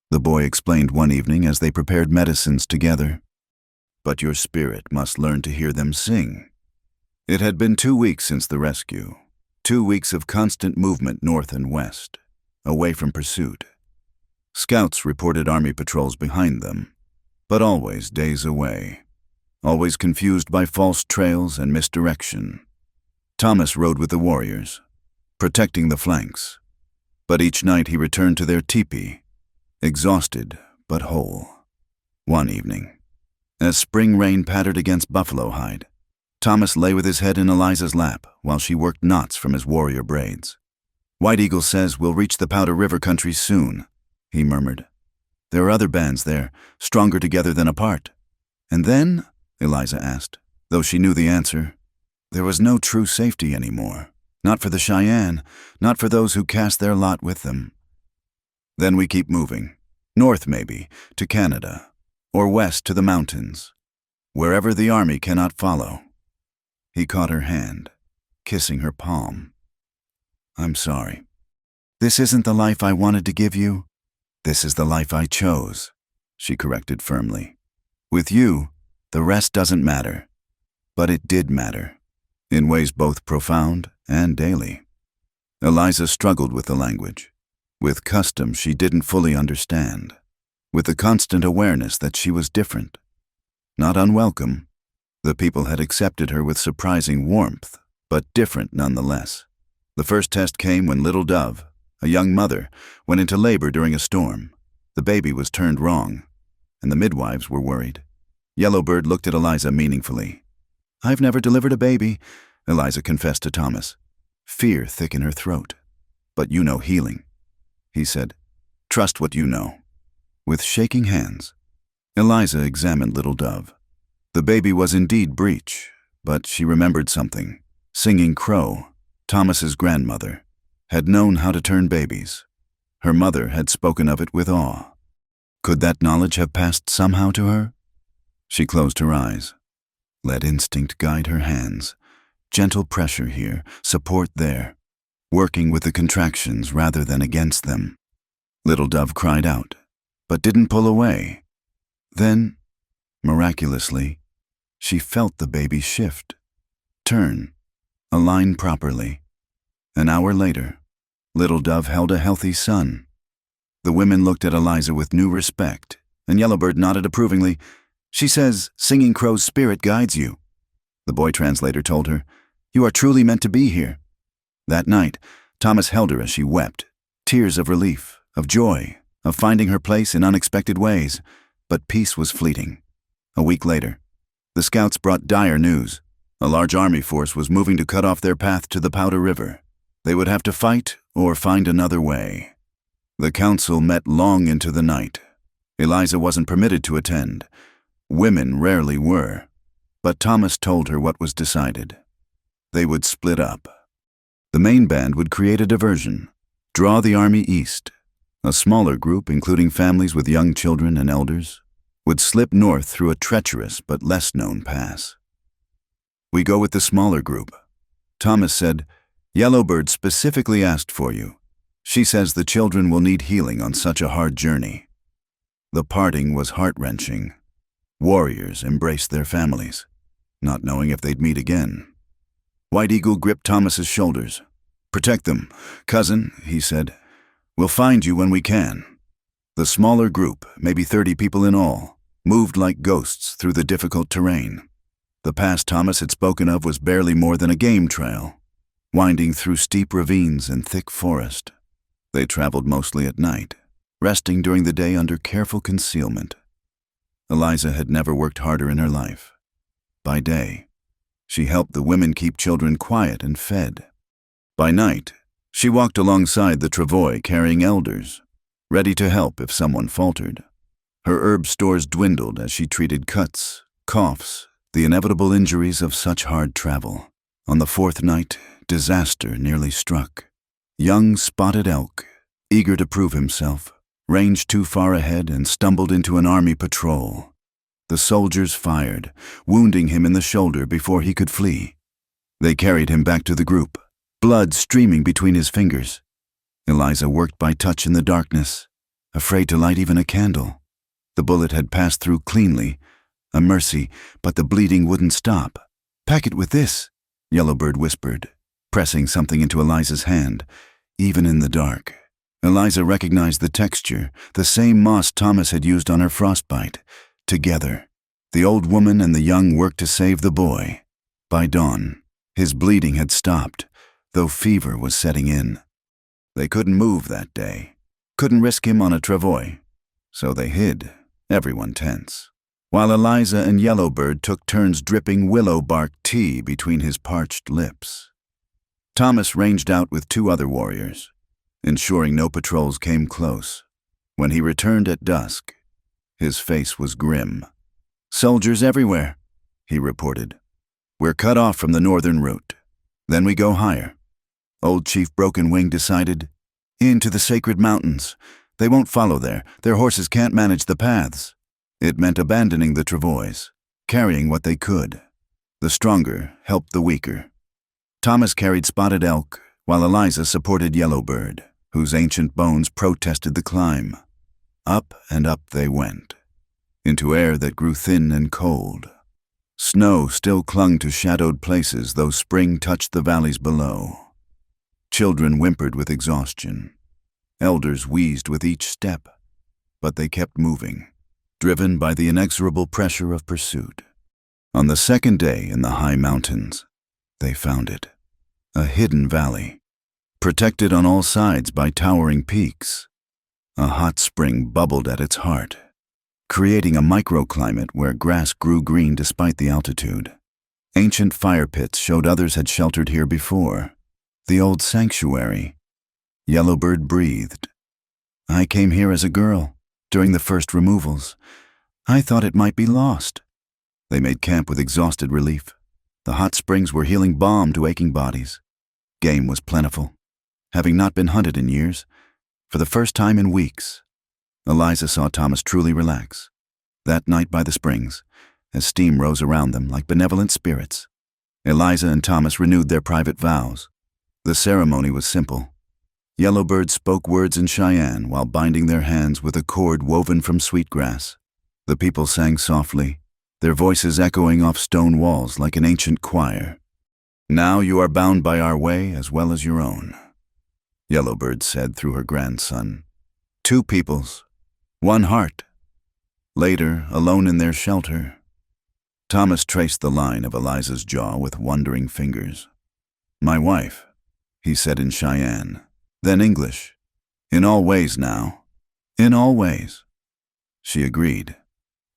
the boy explained one evening as they prepared medicines together. "But your spirit must learn to hear them sing." It had been 2 weeks since the rescue, 2 weeks of constant movement north and west, away from pursuit. Scouts reported army patrols behind them, but always days away, always confused by false trails and misdirection. Thomas rode with the warriors, protecting the flanks, but each night he returned to their teepee, exhausted but whole. One evening, as spring rain pattered against buffalo hide, Thomas lay with his head in Eliza's lap while she worked knots from his warrior braids. "White Eagle says we'll reach the Powder River country soon," he murmured. "There are other bands there, stronger together than apart." "And then?" Eliza asked, though she knew the answer. There was no true safety anymore, not for the Cheyenne, not for those who cast their lot with them. "Then we keep moving, north maybe, to Canada, or west to the mountains, wherever the army cannot follow." He caught her hand, kissing her palm. "I'm sorry. This isn't the life I wanted to give you. This is the life I chose." she corrected firmly. With you, the rest doesn't matter. But it did matter, in ways both profound and daily. Eliza struggled with the language, with customs she didn't fully understand, with the constant awareness that she was different. Not unwelcome. The people had accepted her with surprising warmth, but different nonetheless. The first test came when Little Dove, a young mother, went into labor during a storm. The baby was turned wrong, and the midwives were worried. Yellowbird looked at Eliza meaningfully. "I've never delivered a baby," Eliza confessed to Thomas. Fear thick in her throat. "But you know healing," he said. "Trust what you know." With shaking hands, Eliza examined Little Dove. The baby was indeed breech, but she remembered something. Singing Crow, Thomas's grandmother, had known how to turn babies. Her mother had spoken of it with awe. Could that knowledge have passed somehow to her? She closed her eyes. Let instinct guide her hands. Gentle pressure here, support there, working with the contractions rather than against them. Little Dove cried out, but didn't pull away. Then, miraculously, she felt the baby shift, turn, align properly. An hour later, Little Dove held a healthy son. The women looked at Eliza with new respect, and Yellowbird nodded approvingly. "She says Singing Crow's spirit guides you." The boy translator told her, "You are truly meant to be here." That night, Thomas held her as she wept, tears of relief, of joy, of finding her place in unexpected ways. But peace was fleeting. A week later, the scouts brought dire news. A large army force was moving to cut off their path to the Powder River. They would have to fight or find another way. The council met long into the night. Eliza wasn't permitted to attend. Women rarely were. But Thomas told her what was decided. They would split up. The main band would create a diversion, draw the army east. A smaller group, including families with young children and elders, would slip north through a treacherous but less-known pass. "We go with the smaller group." Thomas said, "Yellowbird specifically asked for you. She says the children will need healing on such a hard journey." The parting was heart-wrenching. Warriors embraced their families, not knowing if they'd meet again. White Eagle gripped Thomas's shoulders. "Protect them, cousin," he said. "We'll find you when we can." The smaller group, maybe 30 people in all, moved like ghosts through the difficult terrain. The pass Thomas had spoken of was barely more than a game trail, winding through steep ravines and thick forest. They traveled mostly at night, resting during the day under careful concealment. Eliza had never worked harder in her life. By day, she helped the women keep children quiet and fed. By night, she walked alongside the travois carrying elders, ready to help if someone faltered. Her herb stores dwindled as she treated cuts, coughs, the inevitable injuries of such hard travel. On the fourth night, disaster nearly struck. Young spotted elk, eager to prove himself, ranged too far ahead and stumbled into an army patrol. The soldiers fired, wounding him in the shoulder before he could flee. They carried him back to the group, blood streaming between his fingers. Eliza worked by touch in the darkness, afraid to light even a candle. The bullet had passed through cleanly, a mercy, but the bleeding wouldn't stop. "Pack it with this," Yellowbird whispered, pressing something into Eliza's hand, even in the dark. Eliza recognized the texture, the same moss Thomas had used on her frostbite. Together, the old woman and the young worked to save the boy. By dawn, his bleeding had stopped, though fever was setting in. They couldn't move that day, couldn't risk him on a travois, so they hid, everyone tense, while Eliza and Yellowbird took turns dripping willow bark tea between his parched lips. Thomas ranged out with 2 other warriors, ensuring no patrols came close. When he returned at dusk, his face was grim. "Soldiers everywhere," he reported. "We're cut off from the northern route. Then we go higher." Old Chief Broken Wing decided, "Into the sacred mountains. They won't follow there. Their horses can't manage the paths." It meant abandoning the travois, carrying what they could. The stronger helped the weaker. Thomas carried spotted elk, while Eliza supported Yellowbird, whose ancient bones protested the climb. Up and up they went, into air that grew thin and cold. Snow still clung to shadowed places, though spring touched the valleys below. Children whimpered with exhaustion. Elders wheezed with each step, but they kept moving, driven by the inexorable pressure of pursuit. On the second day in the high mountains, they found it, a hidden valley, protected on all sides by towering peaks. A hot spring bubbled at its heart, creating a microclimate where grass grew green despite the altitude. Ancient fire pits showed others had sheltered here before. The old sanctuary. Yellowbird breathed. I came here as a girl, during the first removals. I thought it might be lost. They made camp with exhausted relief. The hot springs were healing balm to aching bodies. Game was plentiful. Having not been hunted in years, for the first time in weeks, Eliza saw Thomas truly relax. That night by the springs, as steam rose around them like benevolent spirits, Eliza and Thomas renewed their private vows. The ceremony was simple. Yellowbird spoke words in Cheyenne while binding their hands with a cord woven from sweetgrass. The people sang softly, their voices echoing off stone walls like an ancient choir. Now you are bound by our way as well as your own, Yellowbird said through her grandson. Two peoples, one heart. Later, alone in their shelter, Thomas traced the line of Eliza's jaw with wondering fingers. My wife, he said in Cheyenne, then English. In all ways now. In all ways. She agreed,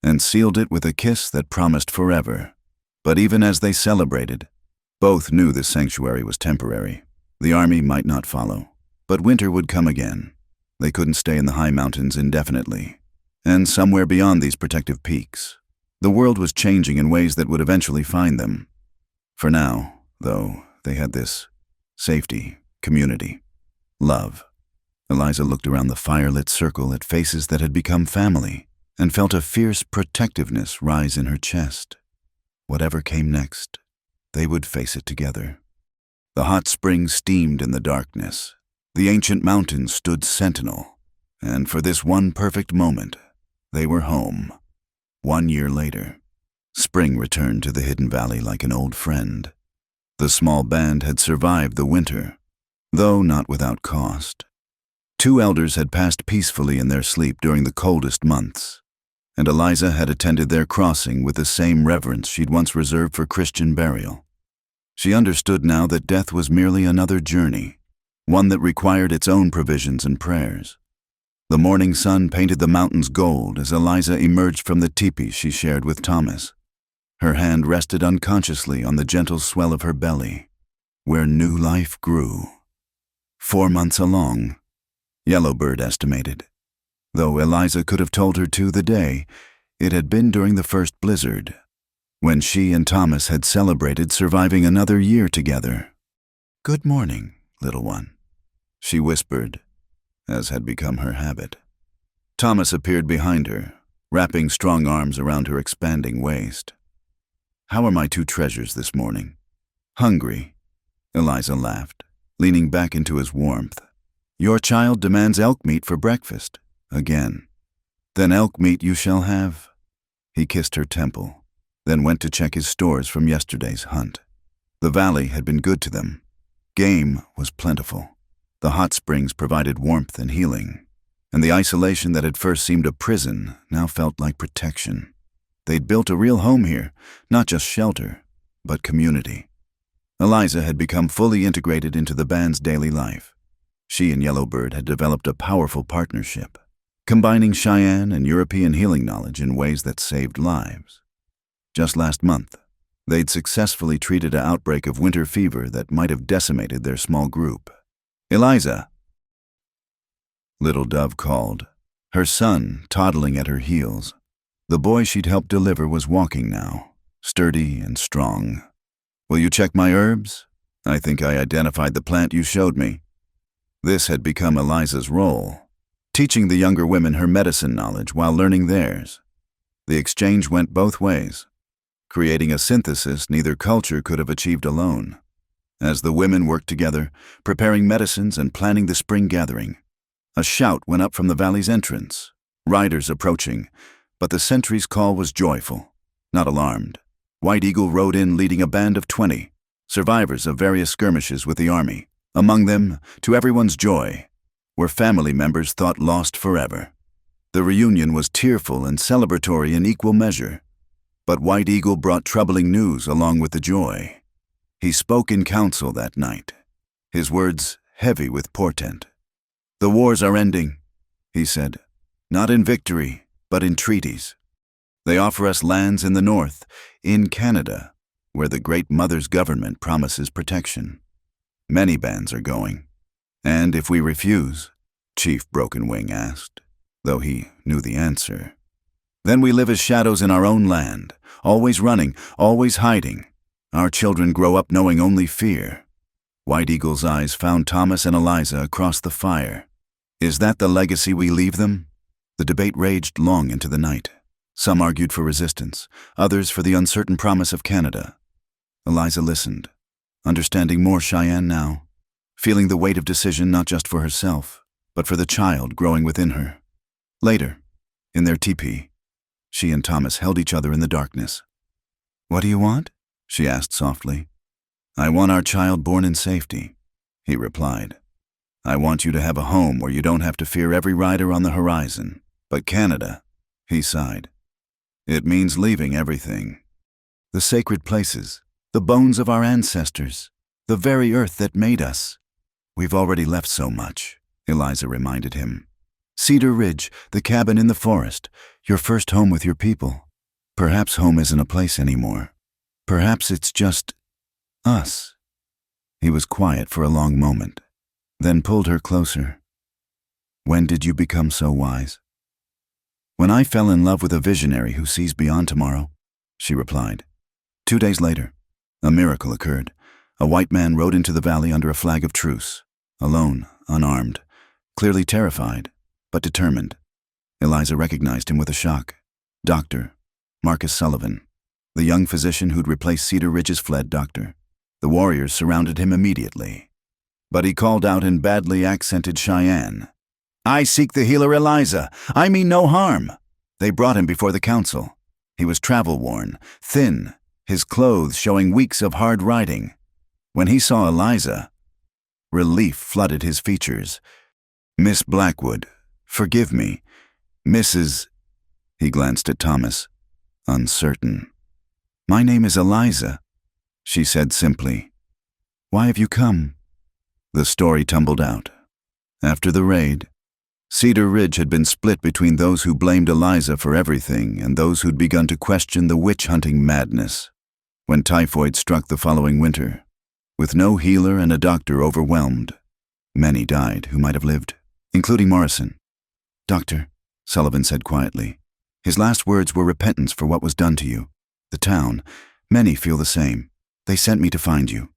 and sealed it with a kiss that promised forever. But even as they celebrated, both knew the sanctuary was temporary. The army might not follow, but winter would come again. They couldn't stay in the high mountains indefinitely. And somewhere beyond these protective peaks, the world was changing in ways that would eventually find them. For now, though, they had this safety, community, love. Eliza looked around the fire-lit circle at faces that had become family and felt a fierce protectiveness rise in her chest. Whatever came next, they would face it together. The hot springs steamed in the darkness. The ancient mountains stood sentinel, and for this one perfect moment, they were home. 1 year later, spring returned to the hidden valley like an old friend. The small band had survived the winter, though not without cost. 2 elders had passed peacefully in their sleep during the coldest months, and Eliza had attended their crossing with the same reverence she'd once reserved for Christian burial. She understood now that death was merely another journey, one that required its own provisions and prayers. The morning sun painted the mountains gold as Eliza emerged from the teepee she shared with Thomas. Her hand rested unconsciously on the gentle swell of her belly, where new life grew. 4 months along, Yellowbird estimated. Though Eliza could have told her to the day, it had been during the first blizzard, when she and Thomas had celebrated surviving another year together. Good morning, little one, she whispered, as had become her habit. Thomas appeared behind her, wrapping strong arms around her expanding waist. How are my 2 treasures this morning? Hungry, Eliza laughed, leaning back into his warmth. Your child demands elk meat for breakfast, again. Then elk meat you shall have. He kissed her temple, then went to check his stores from yesterday's hunt. The valley had been good to them. Game was plentiful. The hot springs provided warmth and healing, and the isolation that had first seemed a prison now felt like protection. They'd built a real home here, not just shelter, but community. Eliza had become fully integrated into the band's daily life. She and Yellowbird had developed a powerful partnership, combining Cheyenne and European healing knowledge in ways that saved lives. Just last month, they'd successfully treated an outbreak of winter fever that might have decimated their small group. Eliza, Little Dove called, her son toddling at her heels. The boy she'd helped deliver was walking now, sturdy and strong. Will you check my herbs? I think I identified the plant you showed me. This had become Eliza's role, teaching the younger women her medicine knowledge while learning theirs. The exchange went both ways, creating a synthesis neither culture could have achieved alone. As the women worked together, preparing medicines and planning the spring gathering, a shout went up from the valley's entrance, riders approaching, But the sentry's call was joyful, not alarmed. White Eagle rode in leading a band of 20, survivors of various skirmishes with the army. Among them, to everyone's joy, were family members thought lost forever. The reunion was tearful and celebratory in equal measure, but White Eagle brought troubling news along with the joy. He spoke in council that night, his words heavy with portent. "The wars are ending," he said, "not in victory, but in treaties. They offer us lands in the north, in Canada, where the Great Mother's government promises protection. Many bands are going. And if we refuse?" Chief Broken Wing asked, though he knew the answer. "Then we live as shadows in our own land, always running, always hiding. Our children grow up knowing only fear." White Eagle's eyes found Thomas and Eliza across the fire. "Is that the legacy we leave them?" The debate raged long into the night. Some argued for resistance, others for the uncertain promise of Canada. Eliza listened, understanding more Cheyenne now, feeling the weight of decision not just for herself, but for the child growing within her. Later, in their teepee, she and Thomas held each other in the darkness. "What do you want?" she asked softly. "I want our child born in safety," he replied. "I want you to have a home where you don't have to fear every rider on the horizon. But Canada," he sighed, "it means leaving everything. The sacred places, the bones of our ancestors, the very earth that made us. We've already left so much," Eliza reminded him. "Cedar Ridge, the cabin in the forest, your first home with your people. Perhaps home isn't a place anymore. Perhaps it's just us." He was quiet for a long moment, then pulled her closer. "When did you become so wise?" "When I fell in love with a visionary who sees beyond tomorrow," she replied. 2 days later, a miracle occurred. A white man rode into the valley under a flag of truce, alone, unarmed, clearly terrified, but determined. Eliza recognized him with a shock. Dr. Marcus Sullivan, the young physician who'd replaced Cedar Ridge's fled doctor. The warriors surrounded him immediately. But he called out in badly accented Cheyenne, "I seek the healer Eliza. I mean no harm." They brought him before the council. He was travel-worn, thin, his clothes showing weeks of hard riding. When he saw Eliza, relief flooded his features. "Miss Blackwood, forgive me. Mrs." He glanced at Thomas, uncertain. "My name is Eliza," she said simply. "Why have you come?" The story tumbled out. After the raid, Cedar Ridge had been split between those who blamed Eliza for everything and those who'd begun to question the witch-hunting madness. When typhoid struck the following winter, with no healer and a doctor overwhelmed, many died who might have lived, including Morrison. "Doctor," Sullivan said quietly, his last words were repentance for what was done to you. "The town, many feel the same. They sent me to find you."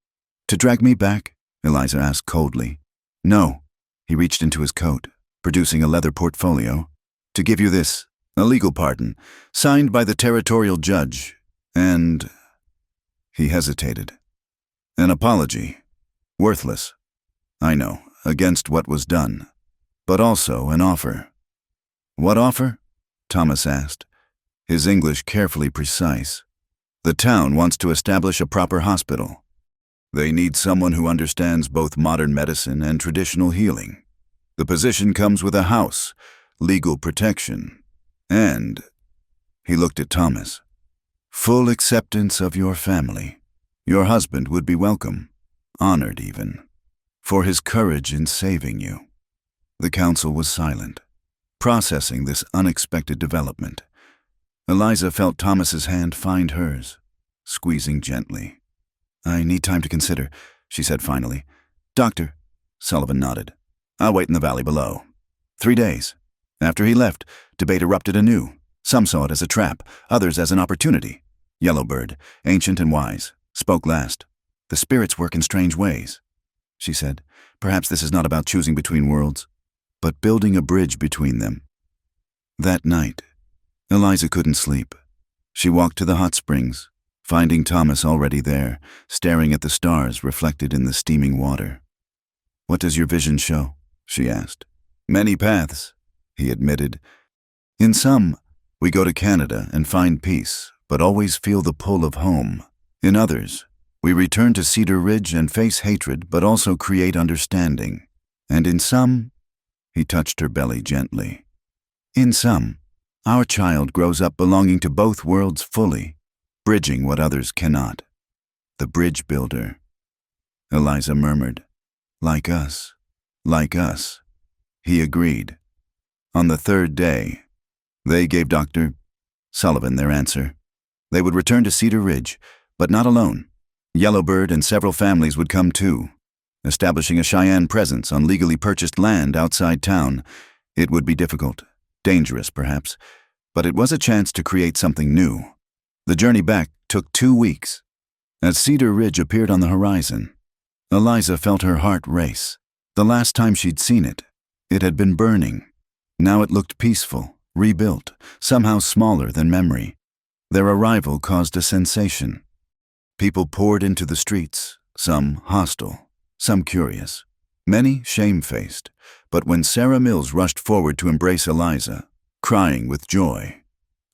"To drag me back?" Eliza asked coldly. "No." He reached into his coat, producing a leather portfolio. "To give you this, a legal pardon, signed by the territorial judge, and—" He hesitated. "An apology. Worthless. I know, against what was done. But also an offer." "What offer?" Thomas asked, his English carefully precise. "The town wants to establish a proper hospital. They need someone who understands both modern medicine and traditional healing. The position comes with a house, legal protection, and," he looked at Thomas, "full acceptance of your family. Your husband would be welcome, honored even, for his courage in saving you." The council was silent, processing this unexpected development. Eliza felt Thomas's hand find hers, squeezing gently. "I need time to consider," she said finally. "Doctor," Sullivan nodded. "I'll wait in the valley below." 3 days. After he left, debate erupted anew. Some saw it as a trap, others as an opportunity. Yellowbird, ancient and wise, spoke last. "The spirits work in strange ways," she said. "Perhaps this is not about choosing between worlds, but building a bridge between them." That night, Eliza couldn't sleep. She walked to the hot springs, finding Thomas already there, staring at the stars reflected in the steaming water. "What does your vision show?" she asked. "Many paths," he admitted. "In some, We go to Canada and find peace, but always feel the pull of home. In others, we return to Cedar Ridge and face hatred, but also create understanding. And in some, he touched her belly gently. In some, our child grows up belonging to both worlds fully, bridging what others cannot. The bridge builder. Eliza murmured, like us, like us. He agreed. On the third day, they gave Dr. Sullivan their answer. They would return to Cedar Ridge, but not alone. Yellowbird and several families would come too. Establishing a Cheyenne presence on legally purchased land outside town, it would be difficult, dangerous perhaps, but it was a chance to create something new. The journey back took 2 weeks. As Cedar Ridge appeared on the horizon, Eliza felt her heart race. The last time she'd seen it, it had been burning. Now it looked peaceful, rebuilt, somehow smaller than memory. Their arrival caused a sensation. People poured into the streets, some hostile, some curious, many shamefaced. But when Sarah Mills rushed forward to embrace Eliza, crying with joy,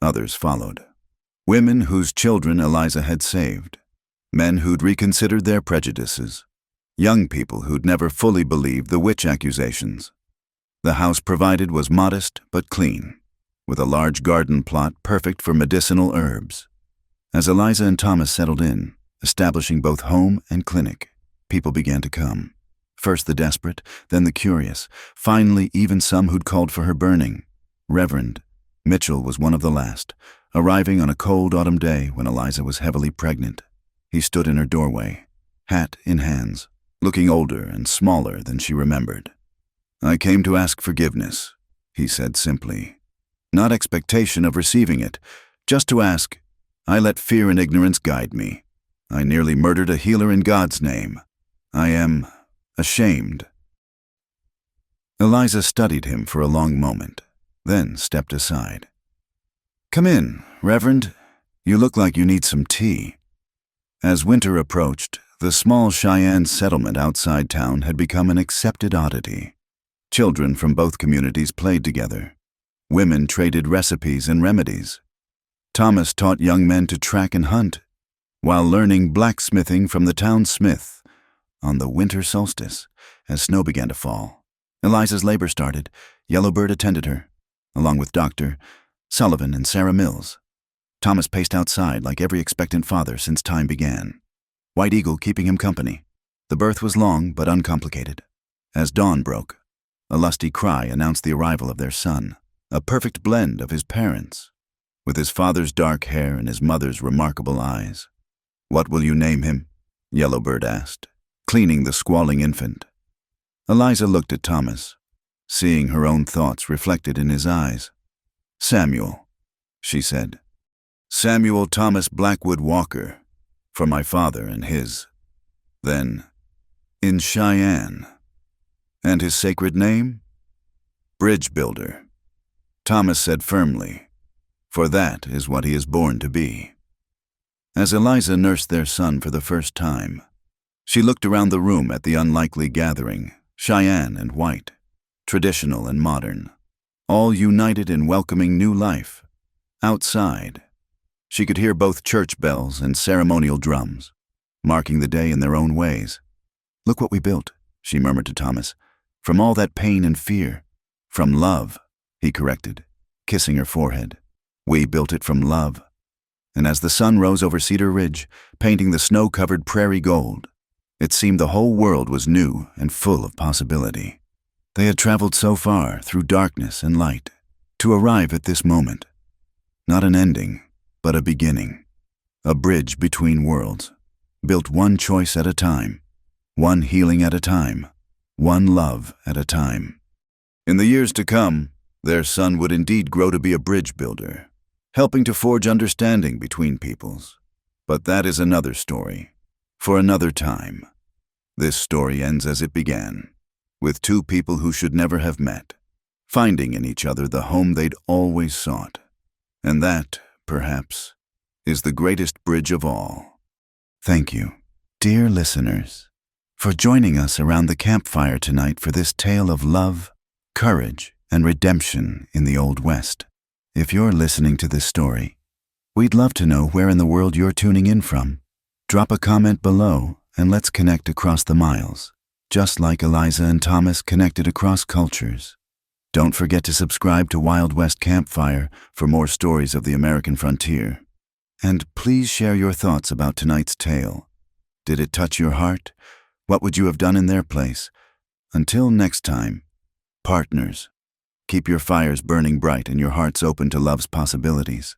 others followed. Women whose children Eliza had saved, men who'd reconsidered their prejudices, young people who'd never fully believed the witch accusations. The house provided was modest but clean, with a large garden plot perfect for medicinal herbs. As Eliza and Thomas settled in, establishing both home and clinic, people began to come. First the desperate, then the curious, finally even some who'd called for her burning. Reverend Mitchell was one of the last, arriving on a cold autumn day when Eliza was heavily pregnant. He stood in her doorway, hat in hands, looking older and smaller than she remembered. "I came to ask forgiveness," he said simply. Not expectation of receiving it, just to ask. "I let fear and ignorance guide me. I nearly murdered a healer in God's name. I am ashamed." Eliza studied him for a long moment, then stepped aside. "Come in, Reverend. You look like you need some tea." As winter approached, the small Cheyenne settlement outside town had become an accepted oddity. Children from both communities played together. Women traded recipes and remedies. Thomas taught young men to track and hunt, while learning blacksmithing from the town smith. On the winter solstice, as snow began to fall, Eliza's labor started. Yellowbird attended her, along with Dr. Sullivan and Sarah Mills. Thomas paced outside like every expectant father since time began, White Eagle keeping him company. The birth was long but uncomplicated. As dawn broke, a lusty cry announced the arrival of their son, a perfect blend of his parents, with his father's dark hair and his mother's remarkable eyes. "What will you name him?" Yellowbird asked, cleaning the squalling infant. Eliza looked at Thomas, seeing her own thoughts reflected in his eyes. "Samuel," she said. "Samuel Thomas Blackwood Walker, for my father and his." Then, "In Cheyenne." "And his sacred name?" "Bridge Builder," Thomas said firmly, "for that is what he is born to be." As Eliza nursed their son for the first time, she looked around the room at the unlikely gathering, Cheyenne and white, traditional and modern, all united in welcoming new life. Outside, she could hear both church bells and ceremonial drums, marking the day in their own ways. "Look what we built," she murmured to Thomas. "From all that pain and fear." "From love," he corrected, kissing her forehead. "We built it from love." And as the sun rose over Cedar Ridge, painting the snow-covered prairie gold, it seemed the whole world was new and full of possibility. They had traveled so far through darkness and light to arrive at this moment. Not an ending, but a beginning. A bridge between worlds, built one choice at a time, one healing at a time, one love at a time. In the years to come, their son would indeed grow to be a bridge builder, helping to forge understanding between peoples. But that is another story, for another time. This story ends as it began, with two people who should never have met, finding in each other the home they'd always sought. And that, perhaps, is the greatest bridge of all. Thank you, dear listeners, for joining us around the campfire tonight for this tale of love, courage, and redemption in the Old West. If you're listening to this story, we'd love to know where in the world you're tuning in from. Drop a comment below and let's connect across the miles, just like Eliza and Thomas connected across cultures. Don't forget to subscribe to Wild West Campfire for more stories of the American frontier. And please share your thoughts about tonight's tale. Did it touch your heart? What would you have done in their place? Until next time, partners, keep your fires burning bright and your hearts open to love's possibilities.